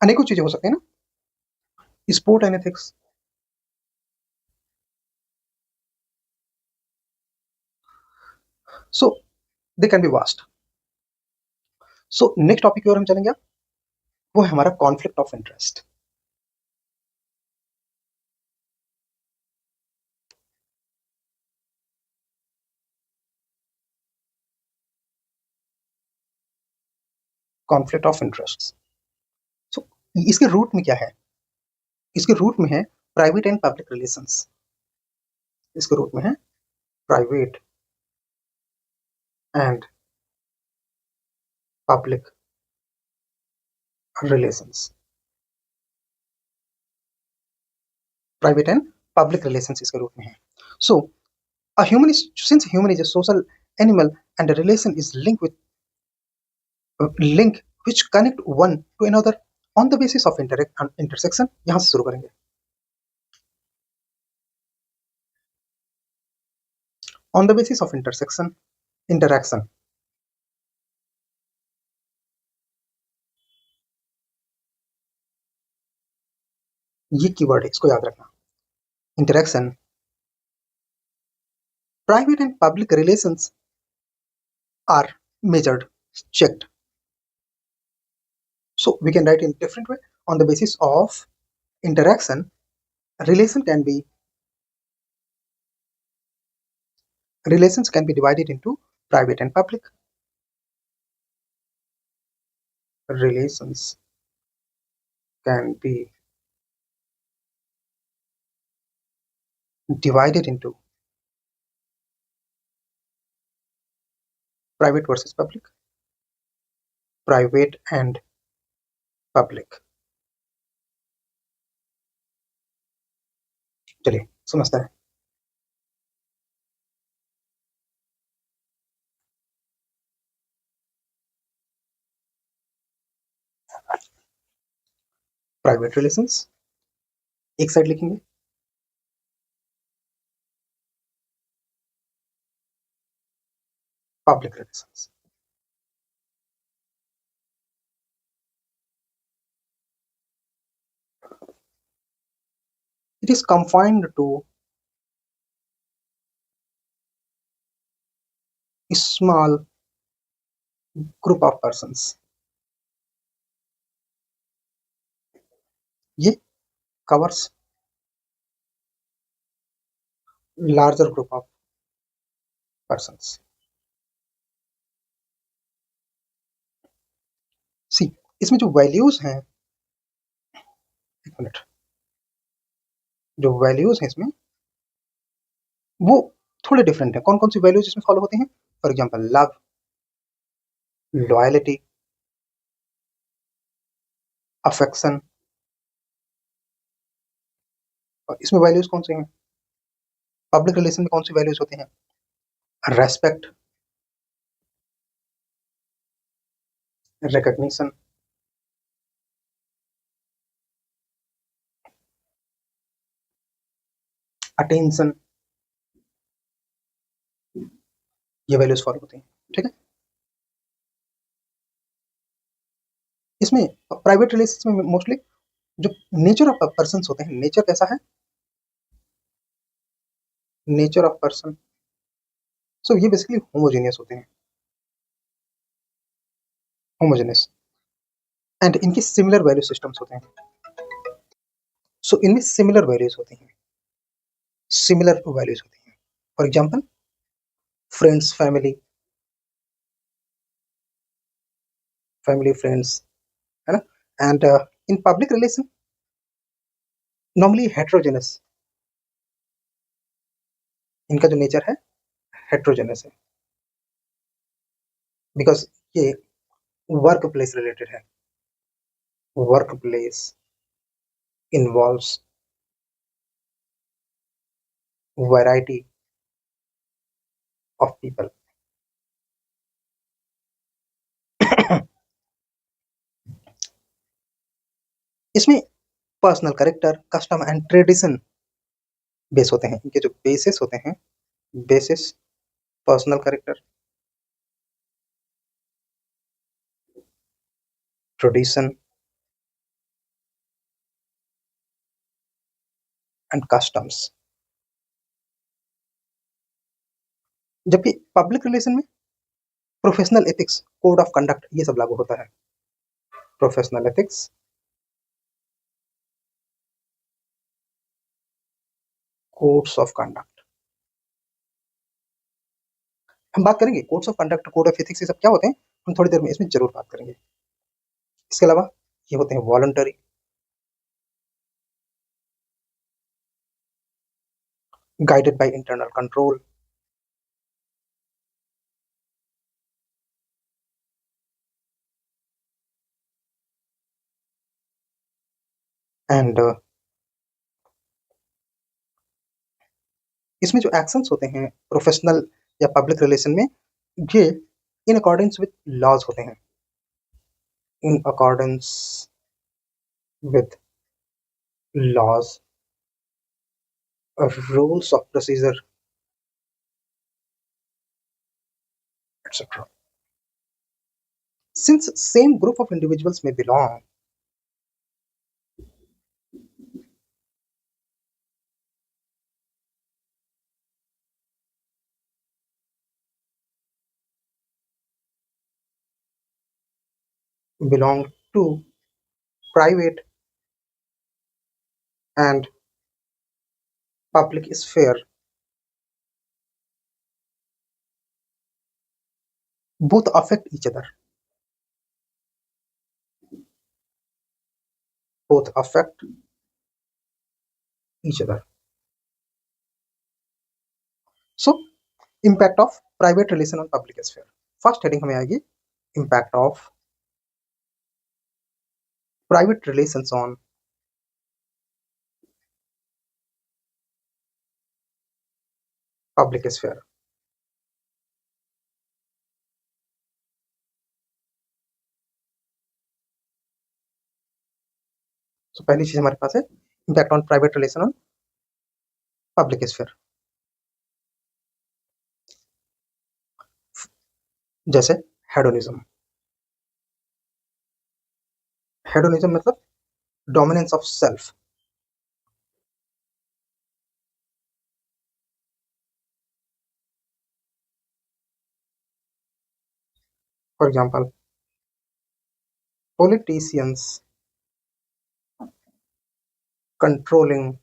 अनेकों चीजें हो सकती है ना, sport and ethics. So they can be vast. So next topic की ओर हम चलेंगे, वो है हमारा conflict of interest. Conflict of interest, so इसके रूट में क्या है, इसके रूट में है प्राइवेट एंड पब्लिक रिलेशंस। इसके रूट में है private and public relations, private and public relations इसके रूट में है। सो a human is, since human is a social animal and a relation is linked with link which connect one to another on the basis of intersection। यहां से शुरू करेंगे, on the basis of intersection interaction। ये keyword है, इसको याद रखना। Interaction, private and public relations are measured, checked। So we can write in different way, on the basis of interaction relations can be divided into Private and public relations can be divided into private versus public, private and public. चलिए समझते हैं. Private relations एक side लिखेंगे, public relations. It is confined to a small group of persons. ये covers larger group of persons. See, इसमें जो values हैं, एक मिनट, जो वैल्यूज हैं इसमें वो थोड़े डिफरेंट है. कौन कौन सी वैल्यूज इसमें फॉलो होते हैं? For example love, loyalty, affection. और इसमें वैल्यूज कौन से हैं? पब्लिक रिलेशन में कौन सी वैल्यूज होते हैं? रेस्पेक्ट, रिकग्निशन, अटेंशन, ये वैल्यूज फॉलो होती हैं. ठीक है. इसमें प्राइवेट रिलेशन में मोस्टली जो नेचर ऑफ पर्सन होते हैं, नेचर कैसा है? नेचर ऑफ पर्सन, सो ये बेसिकली होमोजेनियस होते हैं, होमोजेनियस. एंड इनकी सिमिलर वैल्यू सिस्टम्स होते हैं. सो इनमें सिमिलर वैल्यूज होती हैं, सिमिलर वैल्यूज होती हैं. For example friends, family, family friends, है ना. And in public relation normally heterogeneous, इनका जो नेचर है हेट्रोजेनस है, बिकॉज ये वर्क प्लेस रिलेटेड है. Work place involves variety of people. इसमें personal character, custom and tradition base होते हैं. इनके जो बेसिस होते हैं, basis personal character, tradition and customs. जबकि पब्लिक रिलेशन में professional ethics, code of conduct, ये सब लागू होता है. Professional ethics, codes of conduct. हम बात करेंगे codes of conduct, code of ethics, ये सब क्या होते हैं, हम थोड़ी देर में इसमें जरूर बात करेंगे. इसके अलावा ये होते हैं voluntary, guided by internal control, and इसमें जो एक्शंस होते हैं प्रोफेशनल या पब्लिक रिलेशन में, ये इन अकॉर्डेंस विद लॉज होते हैं, in accordance with laws, rules of procedure, etc. Since same group of individuals may belong to private and public sphere, both affect each other, both affect each other. So impact of private relation on public sphere. First heading हमें आएगी impact of private relations on public sphere. तो पहली चीज हमारे पास है impact on private relation on public sphere. जैसे hedonism, hedonism मतलब dominance of self. For example politicians controlling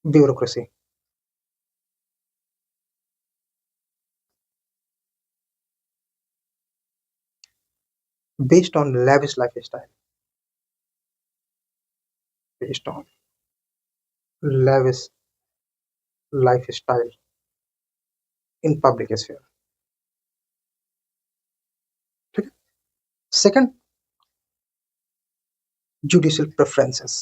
bureaucracy. Based on lavish lifestyle, based on lavish lifestyle in public sphere. ठीक है. Second, judicial preferences.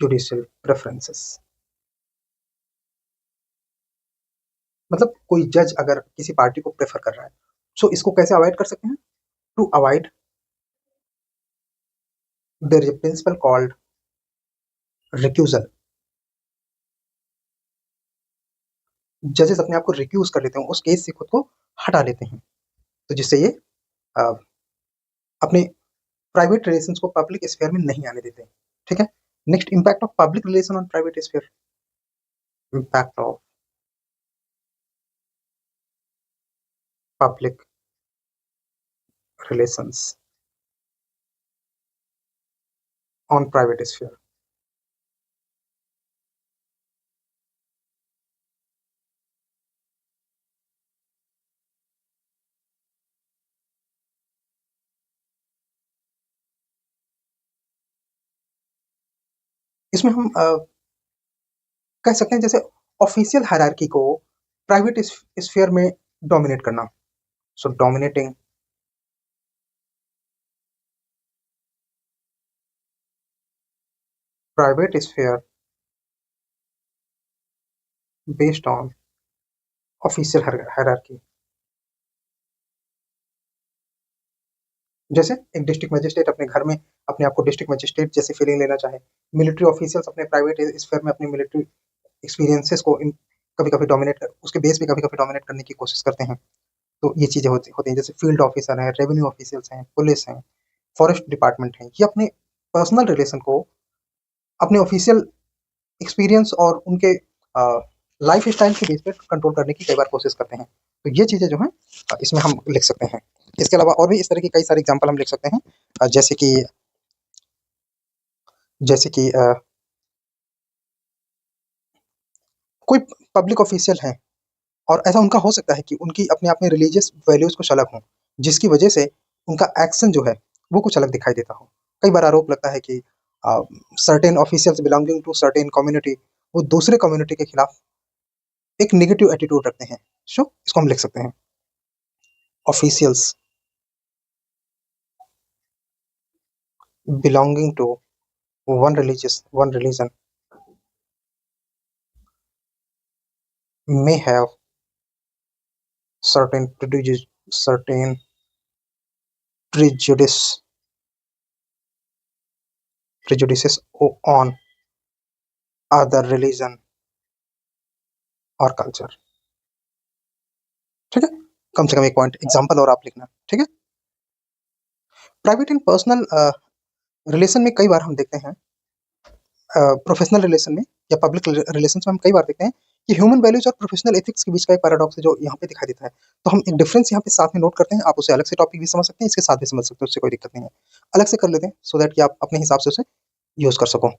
judicial preferences मतलब कोई जज अगर किसी party को प्रेफर कर रहा है, सो इसको कैसे अवॉइड कर सकते हैं? To avoid there is a principle called recusal. जजेस अपने आप को रिक्यूज कर लेते हैं, उस केस से खुद को हटा लेते हैं, तो जिससे ये अपने प्राइवेट रिलेशंस को पब्लिक स्फीयर में नहीं आने देते. ठीक है. Next, impact of public relation on private sphere. Impact of public relations on private sphere. इसमें हम कह सकते हैं जैसे ऑफिशियल हायरार्की को प्राइवेट स्फीयर में डोमिनेट करना. So dominating private sphere based on official hierarchy. जैसे एक डिस्ट्रिक्ट मजिस्ट्रेट अपने घर में अपने आप को डिस्ट्रिक्ट मजिस्ट्रेट जैसे फीलिंग लेना चाहे, मिलिट्री ऑफिशियल्स अपने प्राइवेट स्फीयर में अपने मिलिट्री एक्सपीरियंसेस को कभी कभी डोमिनेट, उसके बेस पे कभी कभी डोमिनेट करने की कोशिश करते हैं. तो ये चीज़ें होती हैं. जैसे फील्ड ऑफिसर हैं, रेवेन्यू ऑफिशियल्स हैं, पुलिस हैं, फॉरेस्ट डिपार्टमेंट हैं, ये अपने पर्सनल रिलेशन को अपने ऑफिशियल एक्सपीरियंस और उनके लाइफ स्टाइल के बेस पे कंट्रोल करने की कई बार कोशिश करते हैं. तो ये चीज़ें जो हैं इसमें हम लिख सकते हैं. इसके अलावा और भी इस तरह की कई सारे एग्जाम्पल हम लिख सकते हैं, जैसे कि कोई पब्लिक ऑफिशियल है और ऐसा उनका हो सकता है कि उनकी अपने आप में रिलीजियस वैल्यूज कुछ अलग हों, जिसकी वजह से उनका एक्शन जो है वो कुछ अलग दिखाई देता हो. कई बार आरोप लगता है कि certain officials belonging to certain community वो दूसरे कम्युनिटी के खिलाफ एक नेगेटिव एटीट्यूड रखते हैं. सो इसको हम लिख सकते हैं officials belonging to one religion may have certain prejudice prejudices on other religion or culture. ठीक है. कम से कम एक पॉइंट एग्जांपल और आप लिखना. ठीक है. प्राइवेट एंड पर्सनल रिलेशन में कई बार हम देखते हैं, प्रोफेशनल रिलेशन में या पब्लिक रिलेशन में हम कई बार देखते हैं कि ह्यूमन वैल्यूज और प्रोफेशनल एथिक्स के बीच का एक पैराडॉक्स है जो यहाँ पे दिखाई देता है. तो हम एक डिफरेंस यहाँ पे साथ में नोट करते हैं. आप उसे अलग से टॉपिक भी समझ सकते हैं, इसके साथ भी समझ सकते हैं, उससे कोई दिक्कत नहीं है. अलग से कर लेते हैं सो दैट कि आप अपने हिसाब से उसे यूज कर सको.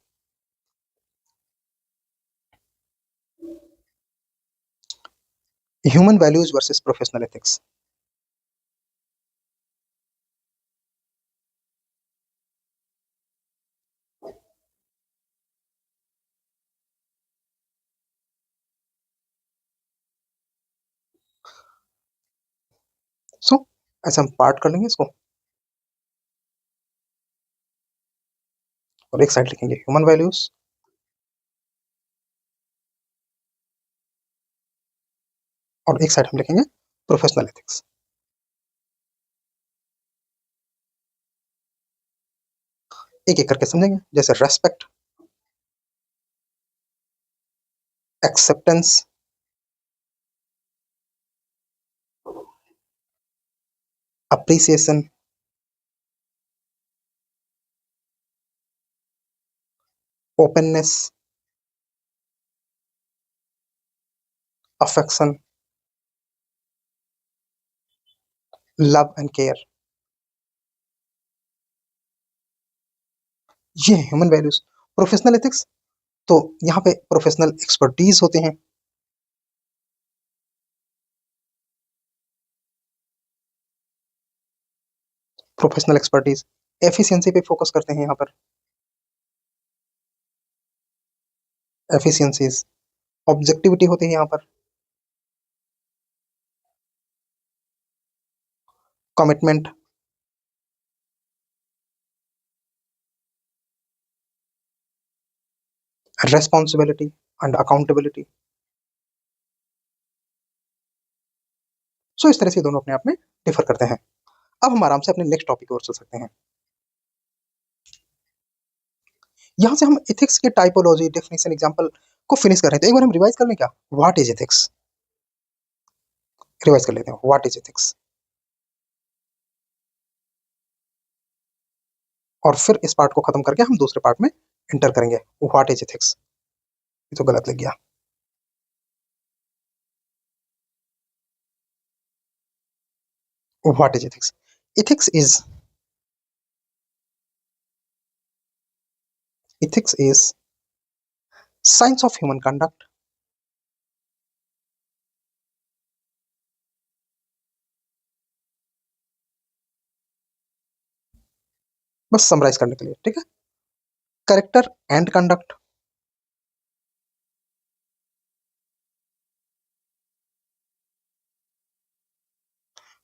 Human values versus professional ethics. So ऐसे हम पार्ट कर लेंगे इसको, और एक साइड लिखेंगे ह्यूमन वैल्यूज, और एक साइड हम लिखेंगे प्रोफेशनल एथिक्स। एक एक करके समझेंगे, जैसे respect, acceptance, appreciation, openness, affection, love and care, ये ह्यूमन वैल्यूज। प्रोफेशनल एथिक्स, तो यहाँ पे प्रोफेशनल एक्सपर्टीज होते हैं, प्रोफेशनल एक्सपर्टीज, एफिशिएंसी पे फोकस करते हैं यहाँ पर, एफिशिएंसीज, ऑब्जेक्टिविटी होती है यहाँ पर, कमिटमेंट, रेस्पॉन्सिबिलिटी एंड अकाउंटेबिलिटी। सो इस तरह से दोनों अपने आप में डिफर करते हैं। अब हम आराम से अपने नेक्स्ट टॉपिक की ओर चल सकते हैं। यहाँ से हम एथिक्स के टाइपोलॉजी, डेफिनेशन, एग्जांपल को फिनिश कर रहे थे। एक बार हम रिवाइज कर लें क्या, व्हाट इज एथिक्स, रिवाइज कर लेते हैं, व्हाट इज एथिक्स, और फिर इस पार्ट को खत्म करके हम दूसरे पार्ट में एंटर करेंगे। व्हाट इज एथिक्स, ये तो गलत लग गया। What is ethics, ethics is science of human conduct, बस समराइज करने के लिए, ठीक है। Character and conduct,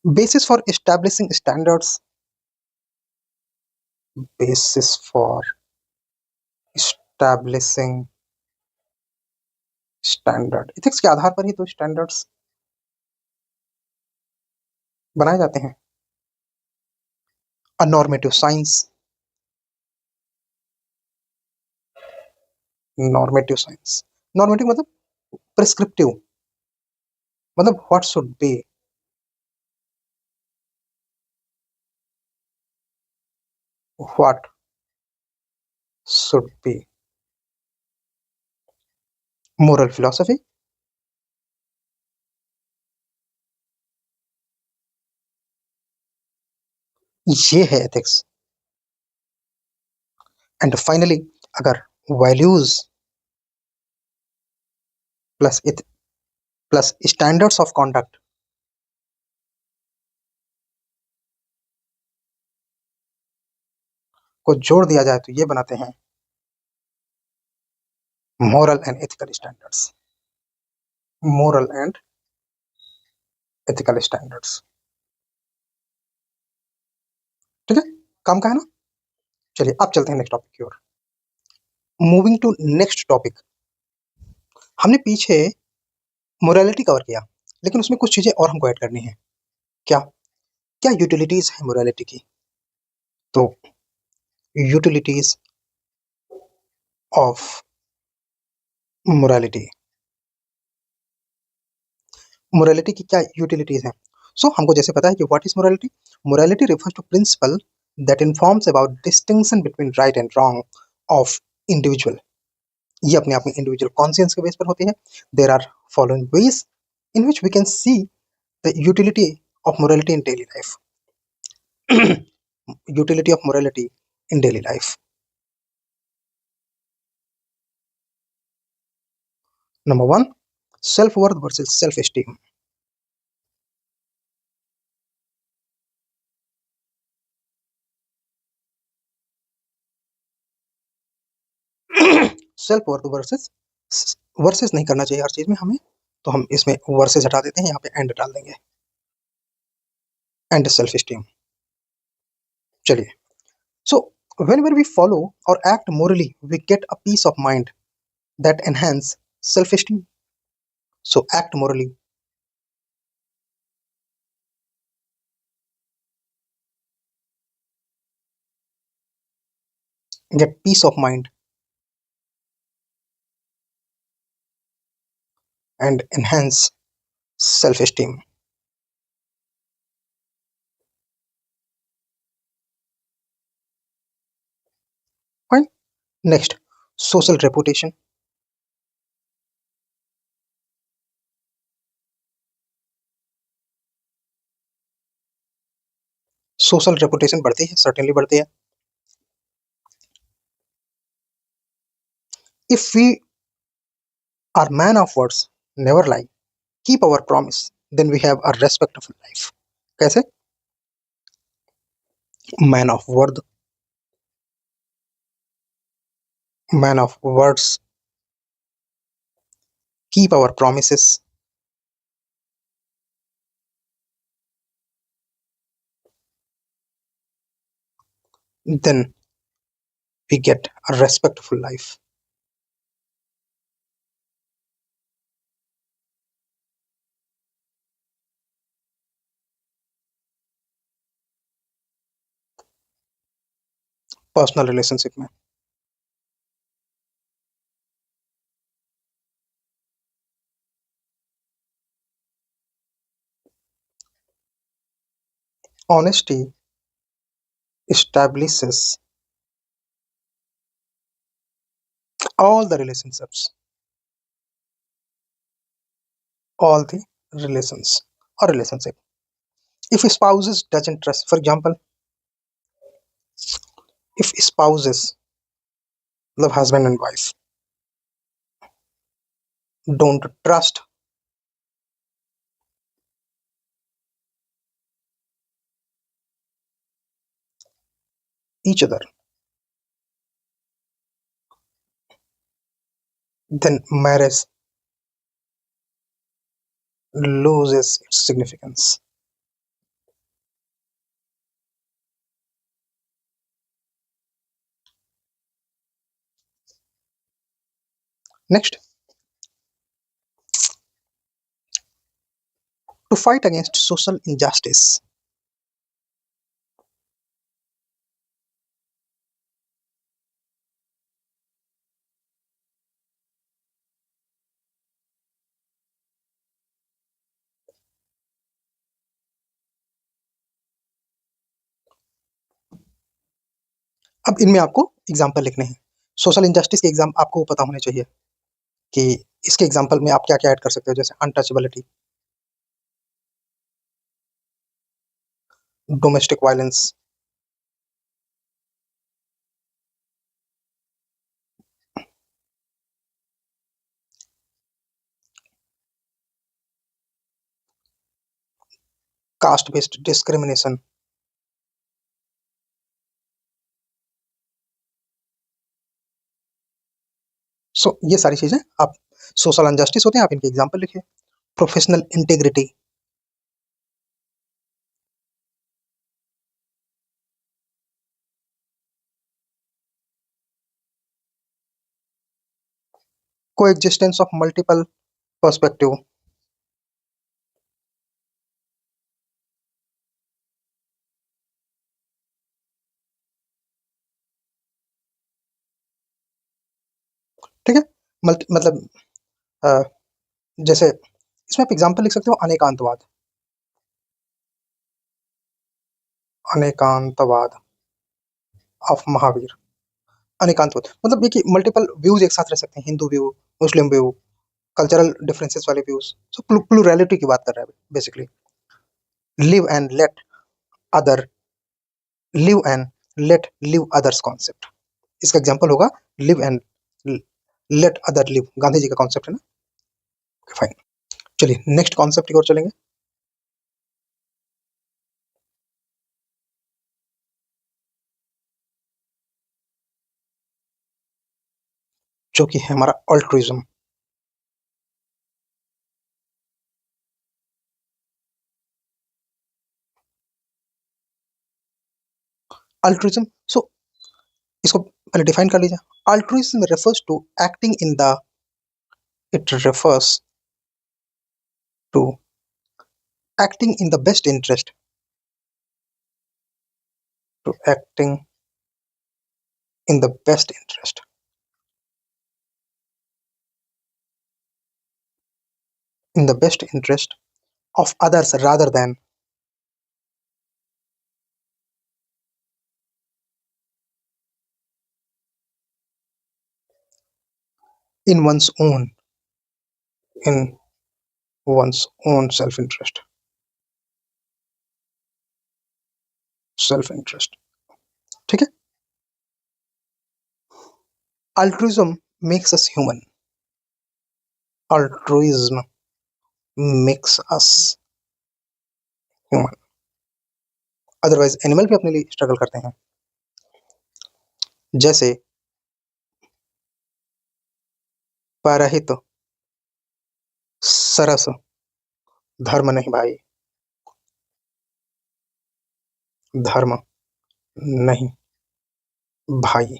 basis for establishing standards, basis for establishing standard, ethics के आधार पर ही तो स्टैंडर्ड्स बनाए जाते हैं। A normative science, normative science, normative मतलब प्रिस्क्रिप्टिव, मतलब what should be, what should be, moral philosophy, ये है एथिक्स। एंड फाइनली, अगर values plus plus standards of conduct को जोड़ दिया जाए तो ये बनाते हैं moral and ethical standards, moral and ethical standards, ठीक है। काम का है ना। चलिए अब चलते हैं नेक्स्ट टॉपिक की ओर। मूविंग टू नेक्स्ट टॉपिक, हमने पीछे मोरालिटी कवर किया, लेकिन उसमें कुछ चीजें और हमको ऐड करनी है। क्या क्या यूटिलिटीज है मोरालिटी की, तो यूटिलिटीज ऑफ मोरालिटी, मोरालिटी की क्या यूटिलिटीज हैं। सो हमको जैसे पता है कि what is morality, morality refers to principle that informs about distinction between right and wrong of individual, ये अपने आप में इंडिविजुअल कॉन्शियंस के बेस पर होती है। There are following ways in which we can see the utility of morality in daily life, utility of morality in daily life. Number one, self worth versus self esteem, self worth versus, versus नहीं करना चाहिए हर चीज में हमें, तो हम इसमें versus हटा देते हैं, यहाँ पे एंड डाल देंगे, एंड सेल्फ स्टीम। चलिए, so whenever we follow or act morally, we get a peace of mind that enhance self esteem. So act morally, get peace of mind and enhance self esteem. Fine. Next, social reputation. Social reputation बढ़ती है, certainly बढ़ती है। If we are man of words, never lie, keep our promise, then we have a respectful life. कैसे? Man of word, man of words, keep our promises, then we get a respectful life. Personal relationship में honesty establishes all the relationships, all the relations or relationship. If spouses doesn't trust, for example, if spouses, love husband and wife, don't trust each other, then marriage loses its significance. Next, to fight against social injustice. अब इनमें आपको example लिखने हैं। Social injustice के exam आपको पता होने चाहिए कि इसके एग्जाम्पल में आप क्या क्या ऐड कर सकते हो, जैसे untouchability, domestic violence, caste based discrimination. So ये सारी चीजें आप, सोशल अनजस्टिस होते हैं, आप इनके एग्जाम्पल लिखिए। प्रोफेशनल इंटेग्रिटी, को एग्जिस्टेंस ऑफ मल्टीपल पर्सपेक्टिव, ठीक है। मतलब अ, जैसे इसमें आप एग्जाम्पल लिख सकते हो, अनेकांतवाद, अनेकांतवाद ऑफ महावीर। अनेकांतवाद मतलब ये कि मल्टीपल व्यूज एक साथ रह सकते हैं, Hindu view, Muslim view, cultural differences वाले व्यूज। सो प्लूरैलिटी की बात कर रहा है basically. Live and let other, live and let live others concept, इसका एग्जांपल होगा live and let other live, Gandhi ji का कॉन्सेप्ट है ना। फाइन, चलिए नेक्स्ट कॉन्सेप्ट की ओर चलेंगे। जो कि है हमारा अल्ट्रुइज्म। अल्ट्रुइज्म, सो इसको पहले डिफाइन कर लीजिए। Altruism refers to acting in the it refers to acting in the best interest, to acting in the best interest, in the best interest of others rather than in one's own, in one's own self-interest, self-interest। ठीक है। Altruism makes us human, altruism makes us human, otherwise animal भी अपने लिए struggle करते हैं। जैसे परहित सरस धर्म नहीं भाई, धर्म नहीं भाई,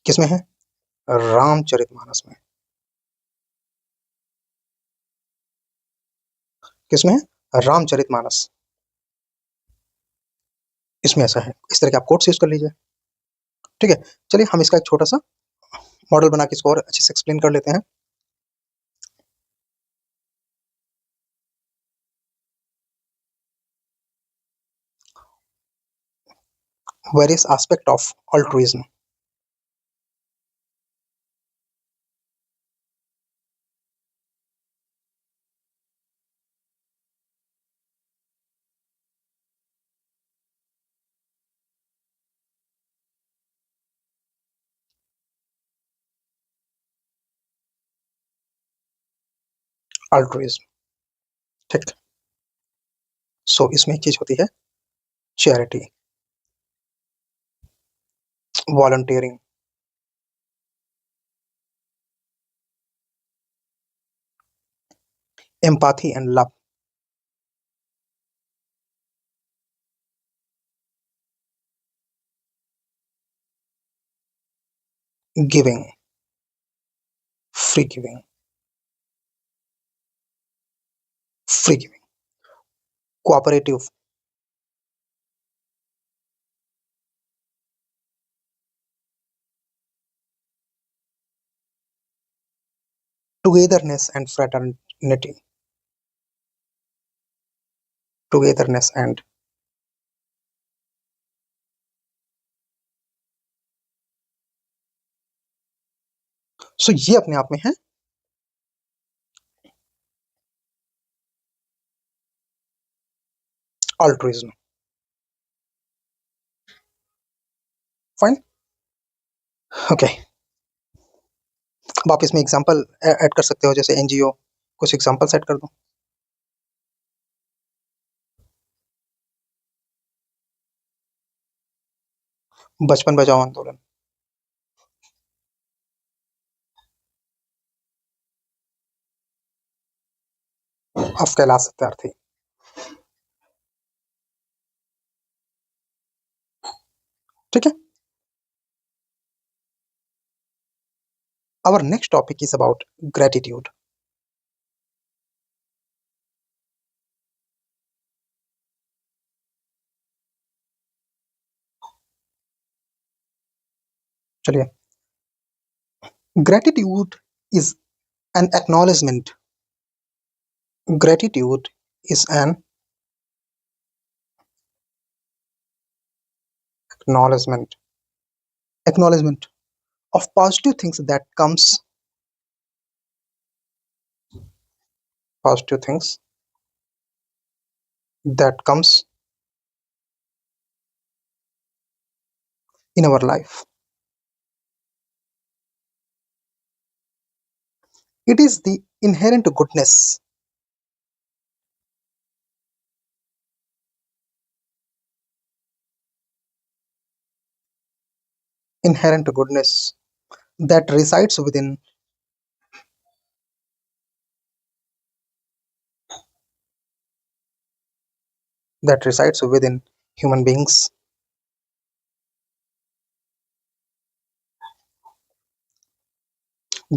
किसमें है? रामचरितमानस में। किसमें है? रामचरितमानस, इसमें ऐसा है। इस तरह के आप कोट्स यूज कर लीजिए। ठीक है, चलिए हम इसका एक छोटा सा मॉडल बना के इसको और अच्छे से एक्सप्लेन कर लेते हैं। Various aspect of altruism. Altruism, ठीक। सो इसमें एक चीज होती है charity, volunteering, empathy and love, giving, free giving, free giving, cooperative, togetherness and fraternity, togetherness and, so ये अपने आप में है अल्ट्रुइज्म। Fine, okay. अब आप इसमें एग्जांपल ऐड कर सकते हो, जैसे एनजीओ, कुछ एग्जांपल ऐड कर दो। बचपन बचाओ आंदोलन, ऑफ कैलाश सत्यार्थी। ठीक है। Our next topic is about gratitude. चलिए, gratitude is an acknowledgement, gratitude is an acknowledgement, acknowledgement of positive things that comes, positive things that comes in our life. It is the inherent goodness, inherent goodness that resides within human beings.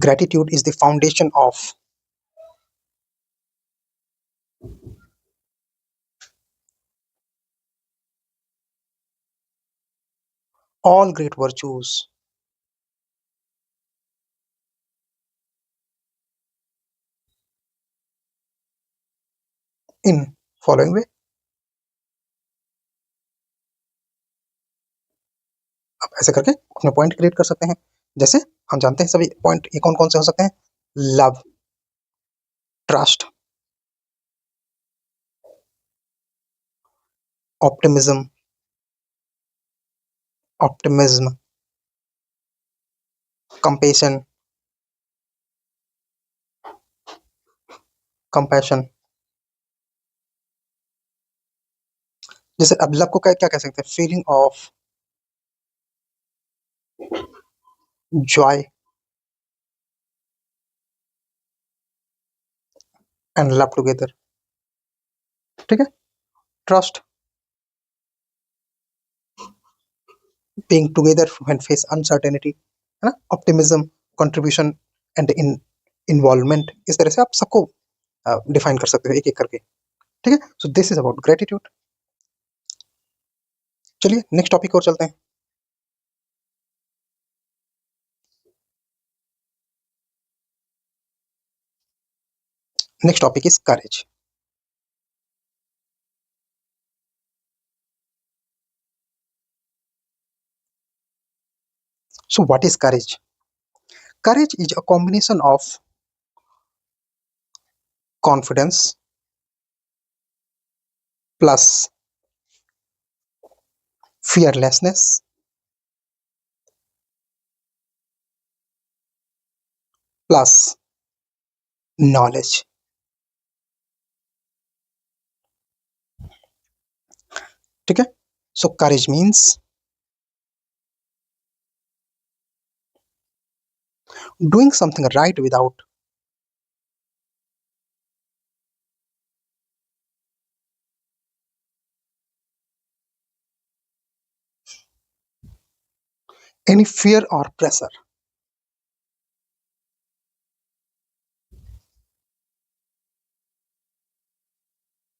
Gratitude is the foundation of all great virtues. In following way, आप ऐसे करके अपने point create कर सकते हैं। जैसे हम जानते हैं सभी पॉइंट ये कौन कौन से हो सकते हैं? Love, trust, optimism, optimism, compassion, compassion. जैसे अब लव को क्या क्या कह सकते हैं? Feeling of Joy and love together. ठीक है। Trust, being together when face uncertainty, है ना? Optimism, contribution and involvement. इस तरह से आप सबको डिफाइन कर सकते हो एक एक करके। ठीक है। So this is about gratitude. चलिए नेक्स्ट टॉपिक और चलते हैं। Next topic is courage. So what is courage? Courage is a combination of confidence plus fearlessness plus knowledge. ठीक है। So courage means doing something right without any fear or pressure.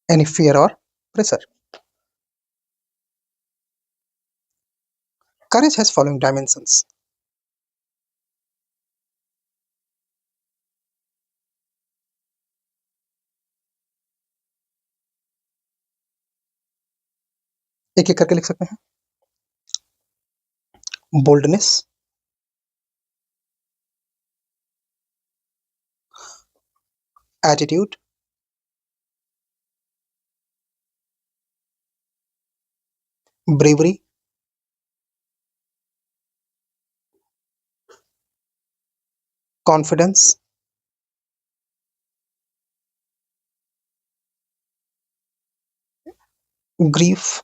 Any fear or pressure. Courage has following dimensions. एक एक करके लिख सकते हैं। Boldness, attitude, bravery, confidence, grief,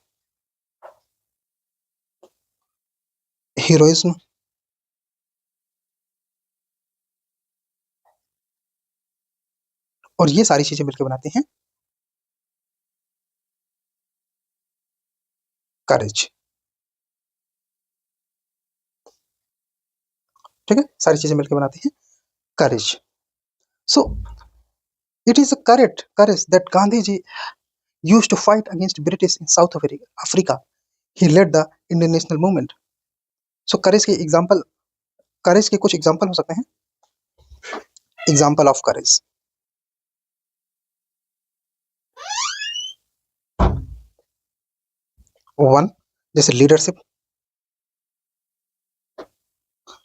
heroism, और ये सारी चीजें मिलकर बनाती हैं करेज। ठीक है। सारी चीजें मिलकर बनाती हैं courage. So it is a courage that Gandhiji used to fight against British in South Africa. He led the Indian national movement. So करेज के कुछ एग्जाम्पल हो सकते हैं। एग्जाम्पल ऑफ करेज, वन, जैसे लीडरशिप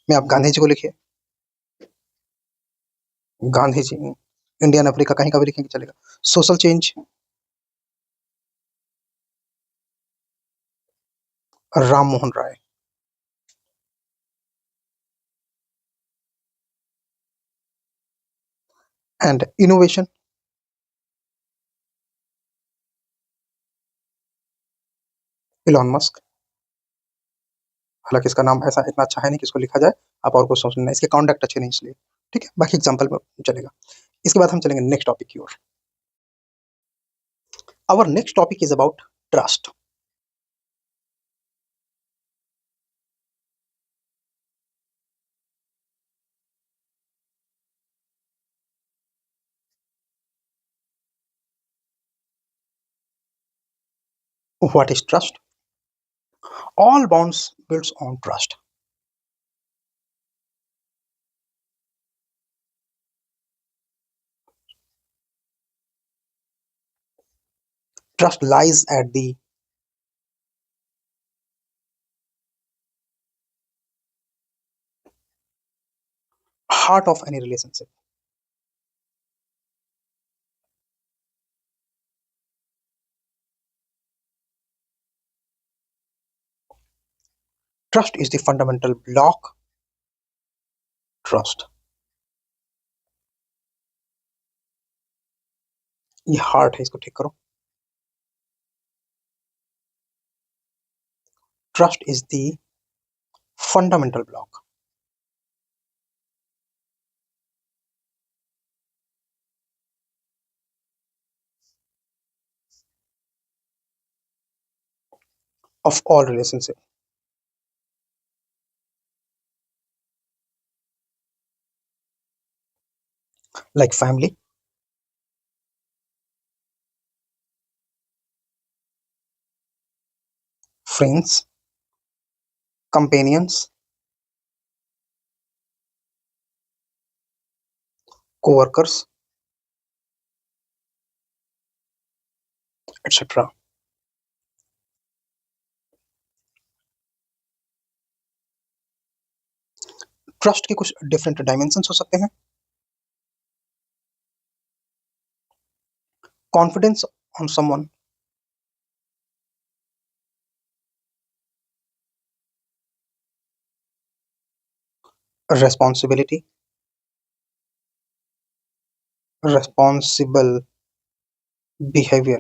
में आप गांधी जी को लिखिए। गांधी जी, इंडियन अफ्रीका कहीं का भी लिखेंगे चलेगा। Social change, Ram Mohan Roy. And innovation, Elon Musk. हालांकि इसका नाम ऐसा इतना अच्छा है नहीं कि इसको लिखा जाए, आप और कुछ सोच लेना, इसके कॉन्डक्ट अच्छे नहीं इसलिए, ठीक है, बाकी एग्जाम्पल में चलेगा। इसके बाद हम चलेंगे नेक्स्ट टॉपिक की ओर। Our next topic is about trust. What is trust? All bonds builds on trust. Trust lies at the heart of any relationship. Trust is the fundamental block. Trust, ये heart है, इसको ठीक करो। Trust is the fundamental block of all relationship, like family, friends, companions, co-workers, etc. Trust के कुछ different dimensions हो सकते हैं। Confidence on someone, responsibility, responsible behavior,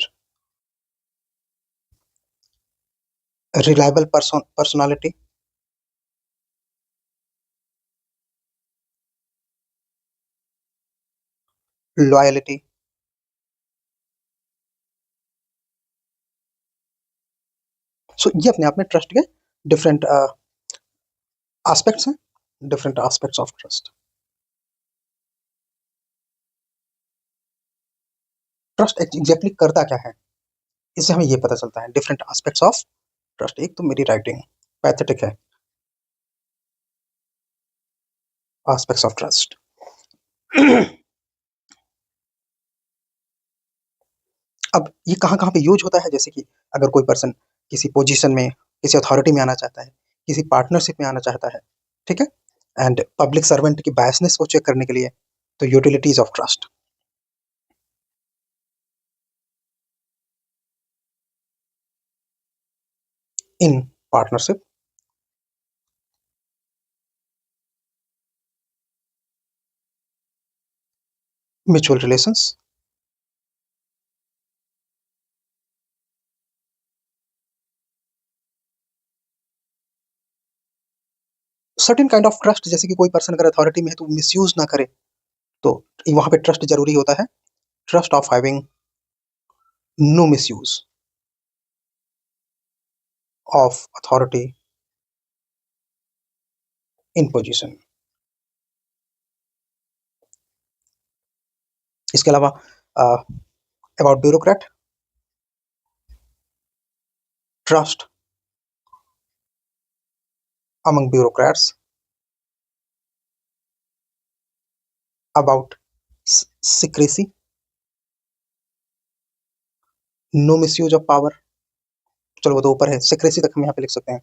reliable personality, loyalty। सो ये अपने आप में ट्रस्ट के डिफरेंट एस्पेक्ट्स हैं, different aspects of trust. Trust exactly करता क्या है, इससे हमें ये पता चलता है डिफरेंट एस्पेक्ट्स ऑफ ट्रस्ट। एक तो मेरी राइटिंग पैथेटिक है, एस्पेक्ट्स ऑफ ट्रस्ट। अब ये कहाँ कहाँ पे यूज होता है, जैसे कि अगर कोई पर्सन किसी पोजीशन में, किसी अथॉरिटी में आना चाहता है, किसी पार्टनरशिप में आना चाहता है, ठीक है, एंड पब्लिक सर्वेंट की बायसनेस को चेक करने के लिए, तो utilities of trust in partnership, mutual relations, certain kind of trust, जैसे कि कोई पर्सन अगर अथॉरिटी में है तो मिसयूज ना करे, तो वहां पे ट्रस्ट जरूरी होता है। Trust of having no misuse of authority in position. इसके अलावा about bureaucrat, trust among bureaucrats about secrecy, no misuse of power। चलो वो तो ऊपर है, secrecy तक हम यहाँ पे लिख सकते हैं।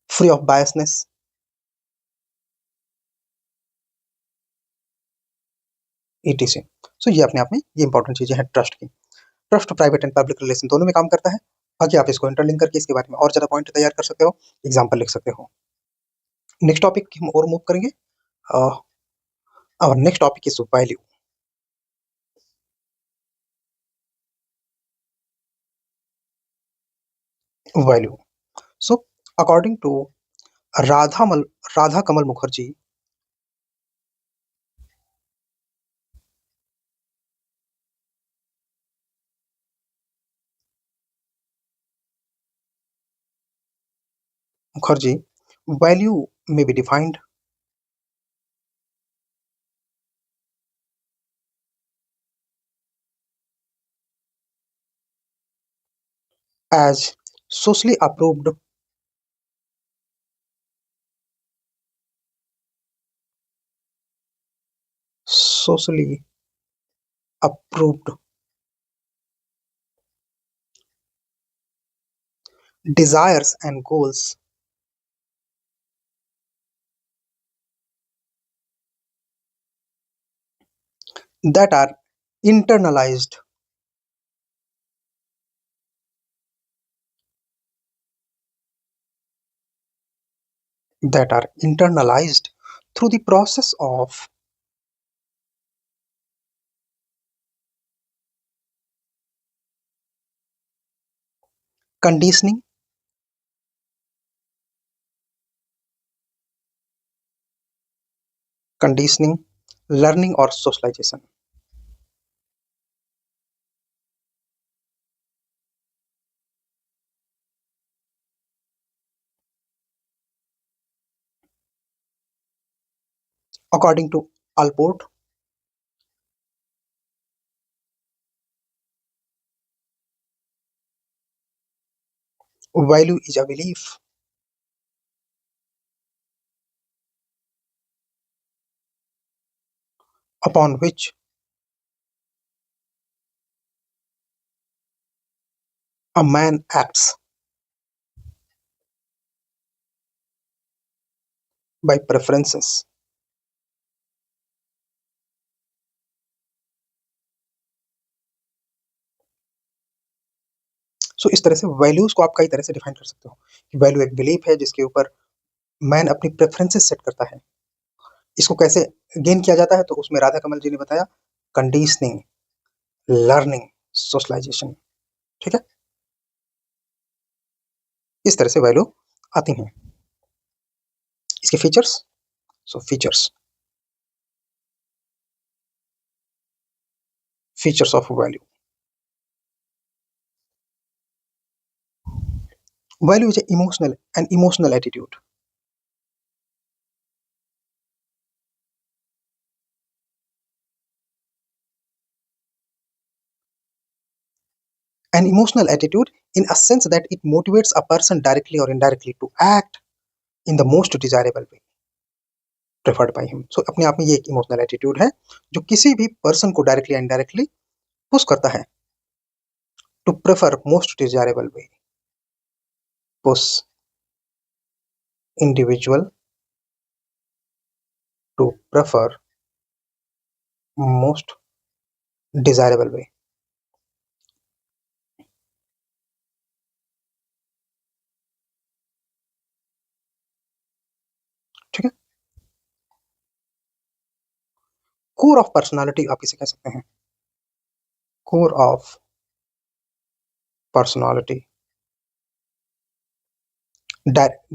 Free of biasness, etc। सो ये अपने आप में ये इंपॉर्टेंट चीजें हैं ट्रस्ट की। Trust private and public relation दोनों में काम करता है। बाकी आप इसको इंटरलिंक करके इसके बारे में और ज्यादा पॉइंट तैयार कर सकते हो, एग्जाम्पल लिख सकते हो। नेक्स्ट टॉपिक हम और मूव करेंगे। और next topic is value. Value, so according to Radhamal Radha Kamal Mukherjee, Mukherjee, value may be defined as socially approved, socially approved desires and goals that are internalized through the process of conditioning, learning or socialization. According to Alport, value is a belief upon which a man acts by preferences. सो इस तरह से values को आप कई तरह से define कर सकते हो कि वैल्यू एक बिलीफ है जिसके ऊपर मैन अपनी प्रेफरेंसेस सेट करता है। इसको कैसे गेन किया जाता है तो उसमें राधा कमल जी ने बताया कंडीशनिंग, लर्निंग, सोशलाइजेशन। ठीक है, इस तरह से वैल्यू आती हैं। इसके features, so features of value. Value is emotional and emotional attitude. An emotional attitude in a sense that it motivates a person directly or indirectly to act in the most desirable way preferred by him. So अपने आप में ये एक emotional attitude है जो किसी भी person को डायरेक्टली या इनडायरेक्टली पुश करता है to prefer most desirable way, push individual to prefer most desirable way. ठीक है, कोर ऑफ पर्सनालिटी आप इसे कह सकते हैं, core of personality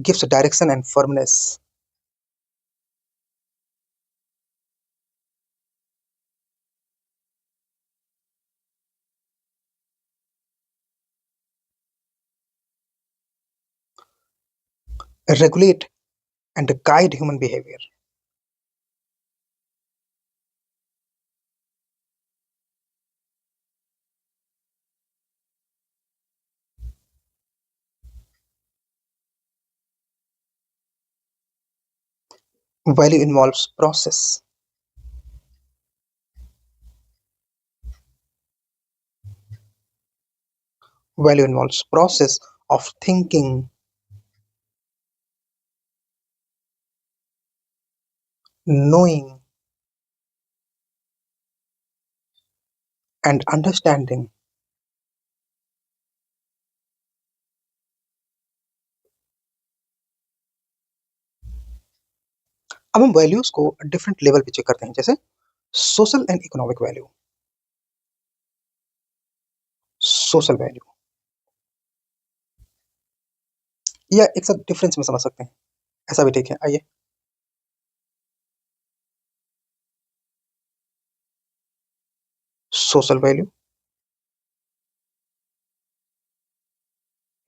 gives direction and firmness, regulate and guide human behavior. Value involves process. Value involves process of thinking, knowing, and understanding. अब हम values को डिफरेंट लेवल पे चेक करते हैं, जैसे social and economic value. Social value या एक साथ डिफरेंस में समझ सकते हैं। ऐसा भी ठीक है। आइए, social value,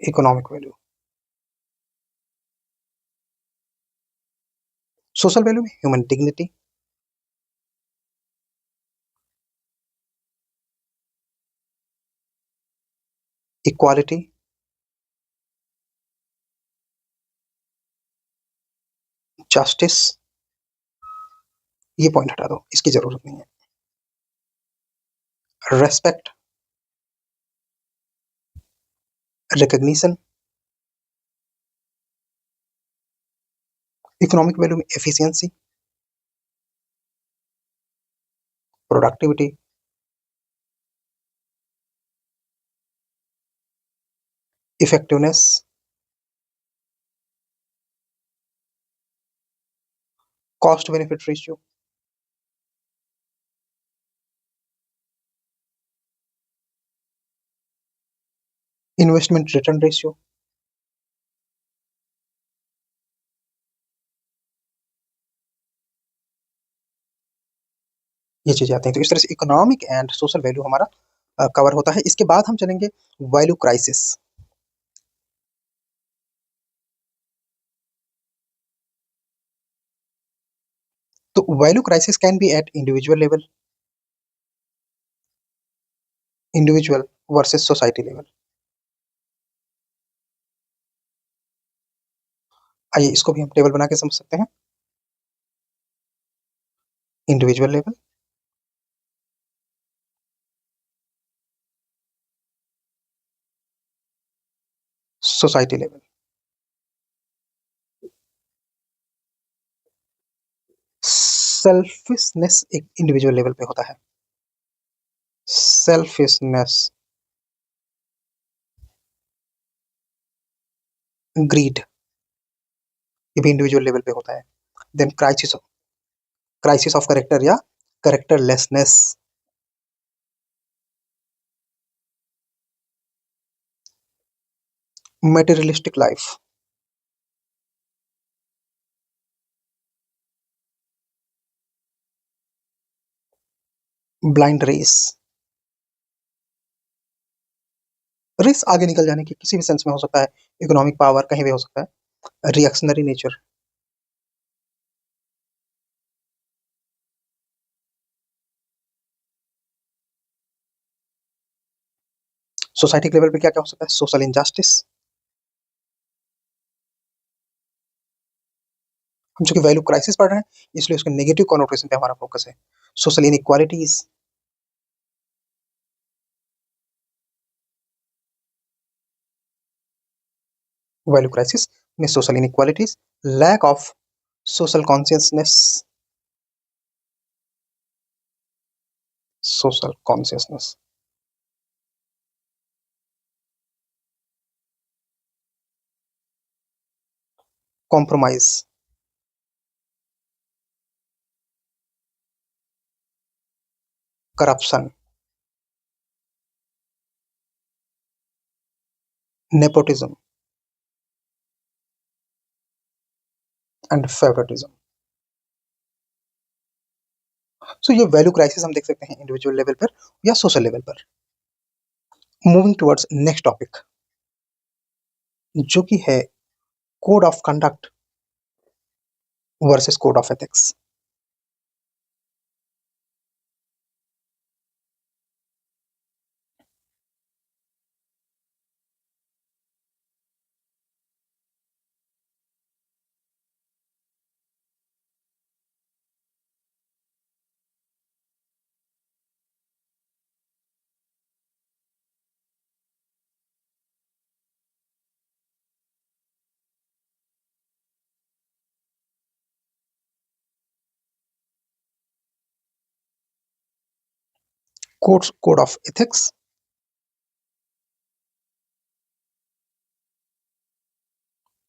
economic value. Social value में ह्यूमन डिग्निटी, इक्वालिटी, जस्टिस। ये पॉइंट हटा दो, इसकी जरूरत नहीं है। Respect, recognition. इकोनॉमिक वैल्यू में efficiency, productivity, effectiveness, cost benefit ratio, investment return ratio. ये चीजें आती हैं। तो इस तरह से इकोनॉमिक एंड सोशल वैल्यू हमारा कवर होता है। इसके बाद हम चलेंगे वैल्यू क्राइसिस। तो value crisis can be eight individual level, individual versus society level. आइए, इसको भी हम टेबल बना के समझ सकते हैं। Individual level, society level. Selfishness एक इंडिविजुअल लेवल पे होता है। सेल्फिशनेस, ग्रीड, ये भी इंडिविजुअल लेवल पे होता है। Then crisis, crisis of character या characterlessness. Materialistic life, blind race, race आगे निकल जाने की किसी भी सेंस में हो सकता है, इकोनॉमिक पावर कहीं भी हो सकता है। रिएक्शनरी नेचर, सोसाइटी लेवल पे क्या क्या हो सकता है, सोशल इनजस्टिस। हम चूंकि वैल्यू क्राइसिस पढ़ रहे हैं, इसलिए उसके नेगेटिव कॉनोटेशन पे हमारा फोकस है। सोशल इनइक्वालिटीज, वैल्यू क्राइसिस में social inequalities, lack of social consciousness, social consciousness, compromise, corruption, nepotism and favouritism. So ये वैल्यू क्राइसिस हम देख सकते हैं इंडिविजुअल लेवल पर या सोशल लेवल पर। मूविंग टुवर्ड्स नेक्स्ट टॉपिक, जो कि है code of conduct versus code of ethics. Code of ethics,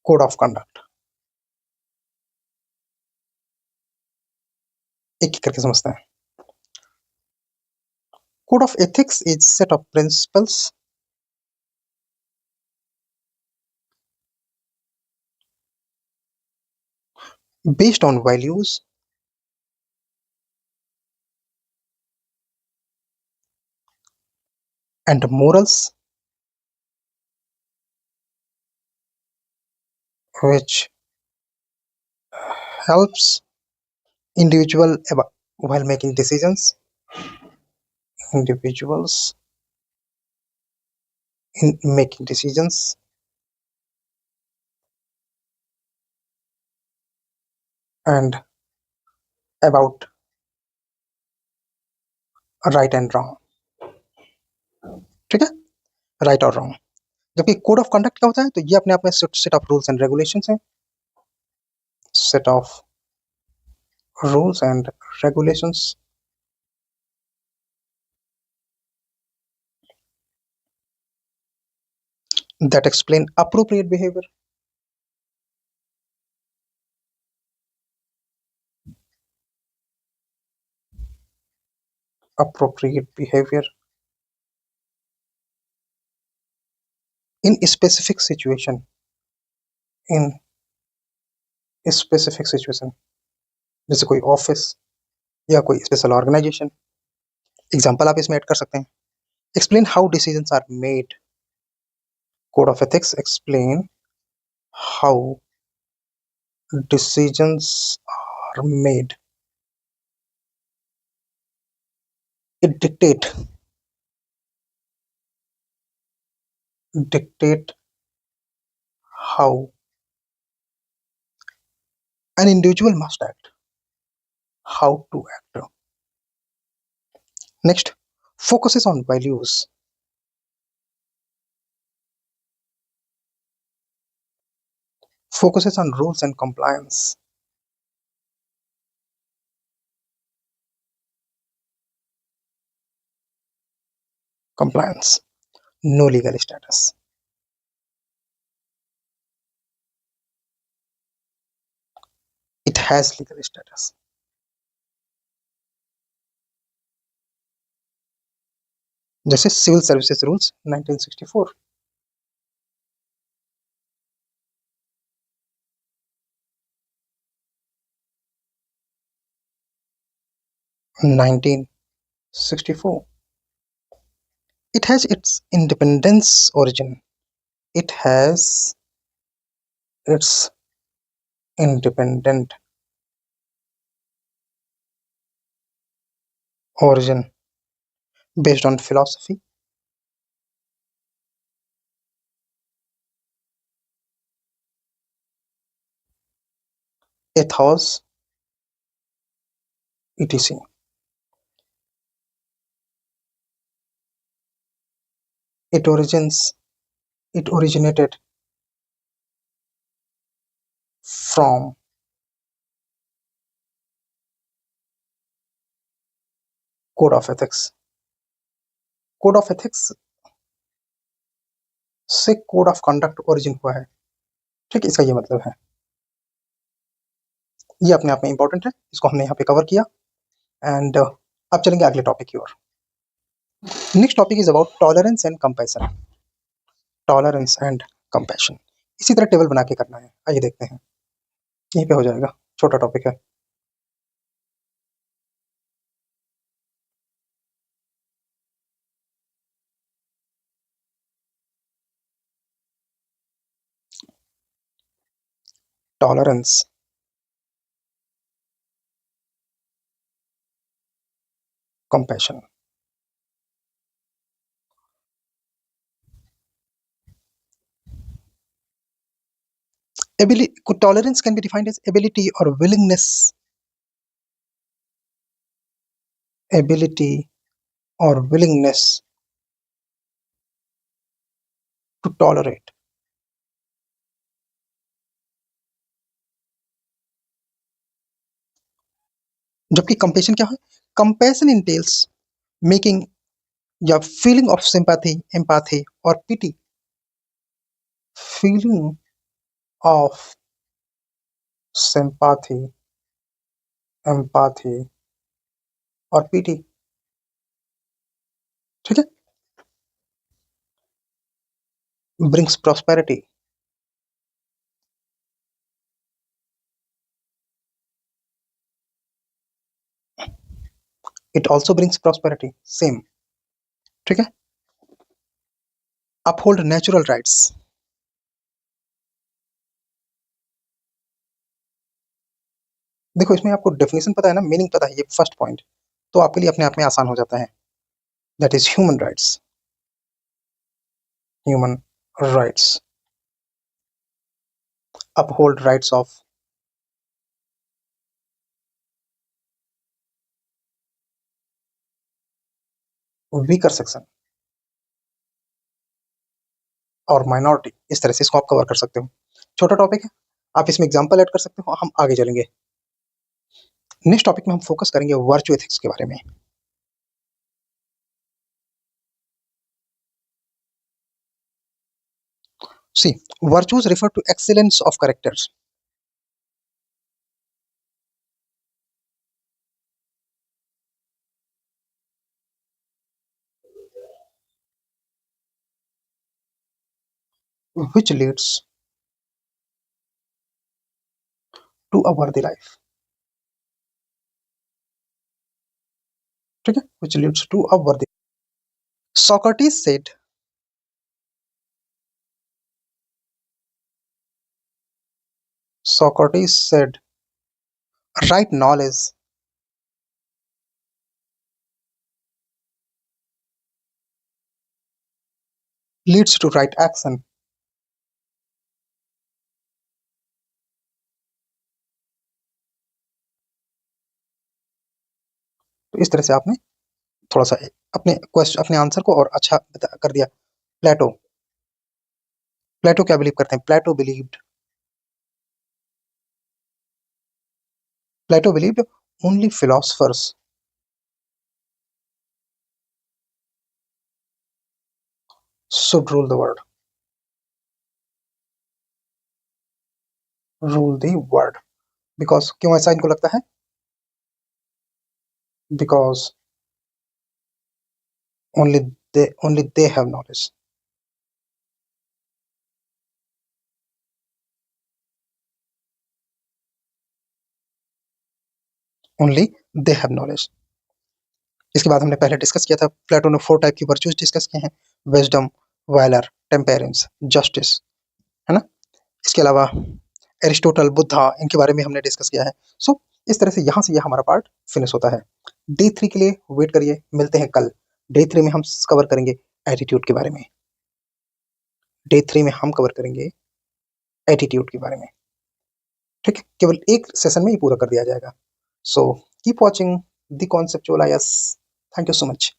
code of conduct. एक एक करके समझते हैं। Code of ethics is set of principles based on values and morals which helps individual while making decisions, individuals in making decisions, and about right and wrong. ठीक है, right और wrong. जबकि code of conduct क्या होता है, तो ये अपने आप में set of rules and regulations है, set of rules and regulations that explain appropriate behavior, appropriate behavior in specific situation, in specific situation, जैसे कोई ऑफिस या कोई स्पेशल ऑर्गेनाइजेशन। एग्जाम्पल आप इसमें ऐड कर सकते हैं। Explain how decisions are made, code of ethics explain how decisions are made. It dictate how an individual must act, how to act. Next, focuses on values. Focuses on rules and compliance. Compliance, no legal status. It has legal status. जैसे civil services rules 1964, 1964. It has its independence origin. It has its independent origin based on philosophy, ethos, etc. It originated from code of ethics. Code of ethics से code of conduct origin हुआ है। ठीक, इसका ये मतलब है। ये अपने आप में इंपॉर्टेंट है, इसको हमने यहाँ पे कवर किया। एंड अब चलेंगे अगले टॉपिक की ओर। Next topic is about tolerance and compassion. Tolerance and compassion इसी तरह टेबल बना के करना है। आइए देखते हैं, यहीं पे हो जाएगा, छोटा टॉपिक है। Tolerance, compassion. Ability, tolerance can be defined as ability or willingness, ability or willingness to tolerate. जबकि कंपेशन क्या है? कंपेशन इंटेल्स मेकिंग या फीलिंग ऑफ सिंपैथी, एम्पैथी और पिटी, फीलिंग ऑफ सिंपैथी, एम्पैथी और पिटी। ठीक है, brings prosperity, it also brings prosperity, same. ठीक है। Uphold natural rights. देखो इसमें आपको डेफिनेशन पता है ना, मीनिंग पता है, ये फर्स्ट पॉइंट तो आपके लिए अपने आप में आसान हो जाता है। That is human rights. Human rights. Uphold rights of. Weaker section और माइनॉरिटी, इस तरह से इसको आप कवर कर सकते हो। छोटा टॉपिक है, आप इसमें एग्जांपल ऐड कर सकते हो, हम आगे चलेंगे। नेक्स्ट टॉपिक में हम फोकस करेंगे वर्चू एथिक्स के बारे में। See, virtues refer to excellence of characters which leads to a worthy life। ठीक है, which leads to a worthy। Socrates said, Socrates said, right knowledge leads to right action। तो इस तरह से आपने थोड़ा सा अपने क्वेश्चन, अपने आंसर को और अच्छा कर दिया। प्लेटो, प्लेटो क्या बिलीव करते हैं? Plato believed only philosophers should rule the world। rule the world because, क्यों ऐसा इनको लगता है? Because only they have knowledge। only they have knowledge। इसके बाद हमने पहले डिस्कस किया था, प्लेटो ने 4 टाइप की वर्चूज डिस्कस किए हैं, विजडम, वैलर, टेम्पेरेंस, जस्टिस, है ना। इसके अलावा एरिस्टोटल, बुद्धा, इनके बारे में हमने डिस्कस किया है। सो इस तरह से यहाँ से यह हमारा पार्ट फिनिश होता है। डे 3 के लिए वेट करिए, मिलते हैं कल। डे 3 में हम कवर करेंगे एटीट्यूड के बारे में। डे 3 में हम कवर करेंगे एटीट्यूड के बारे में। ठीक है, केवल एक सेशन में ही पूरा कर दिया जाएगा। So keep watching the conceptual IAS. Thank you so much.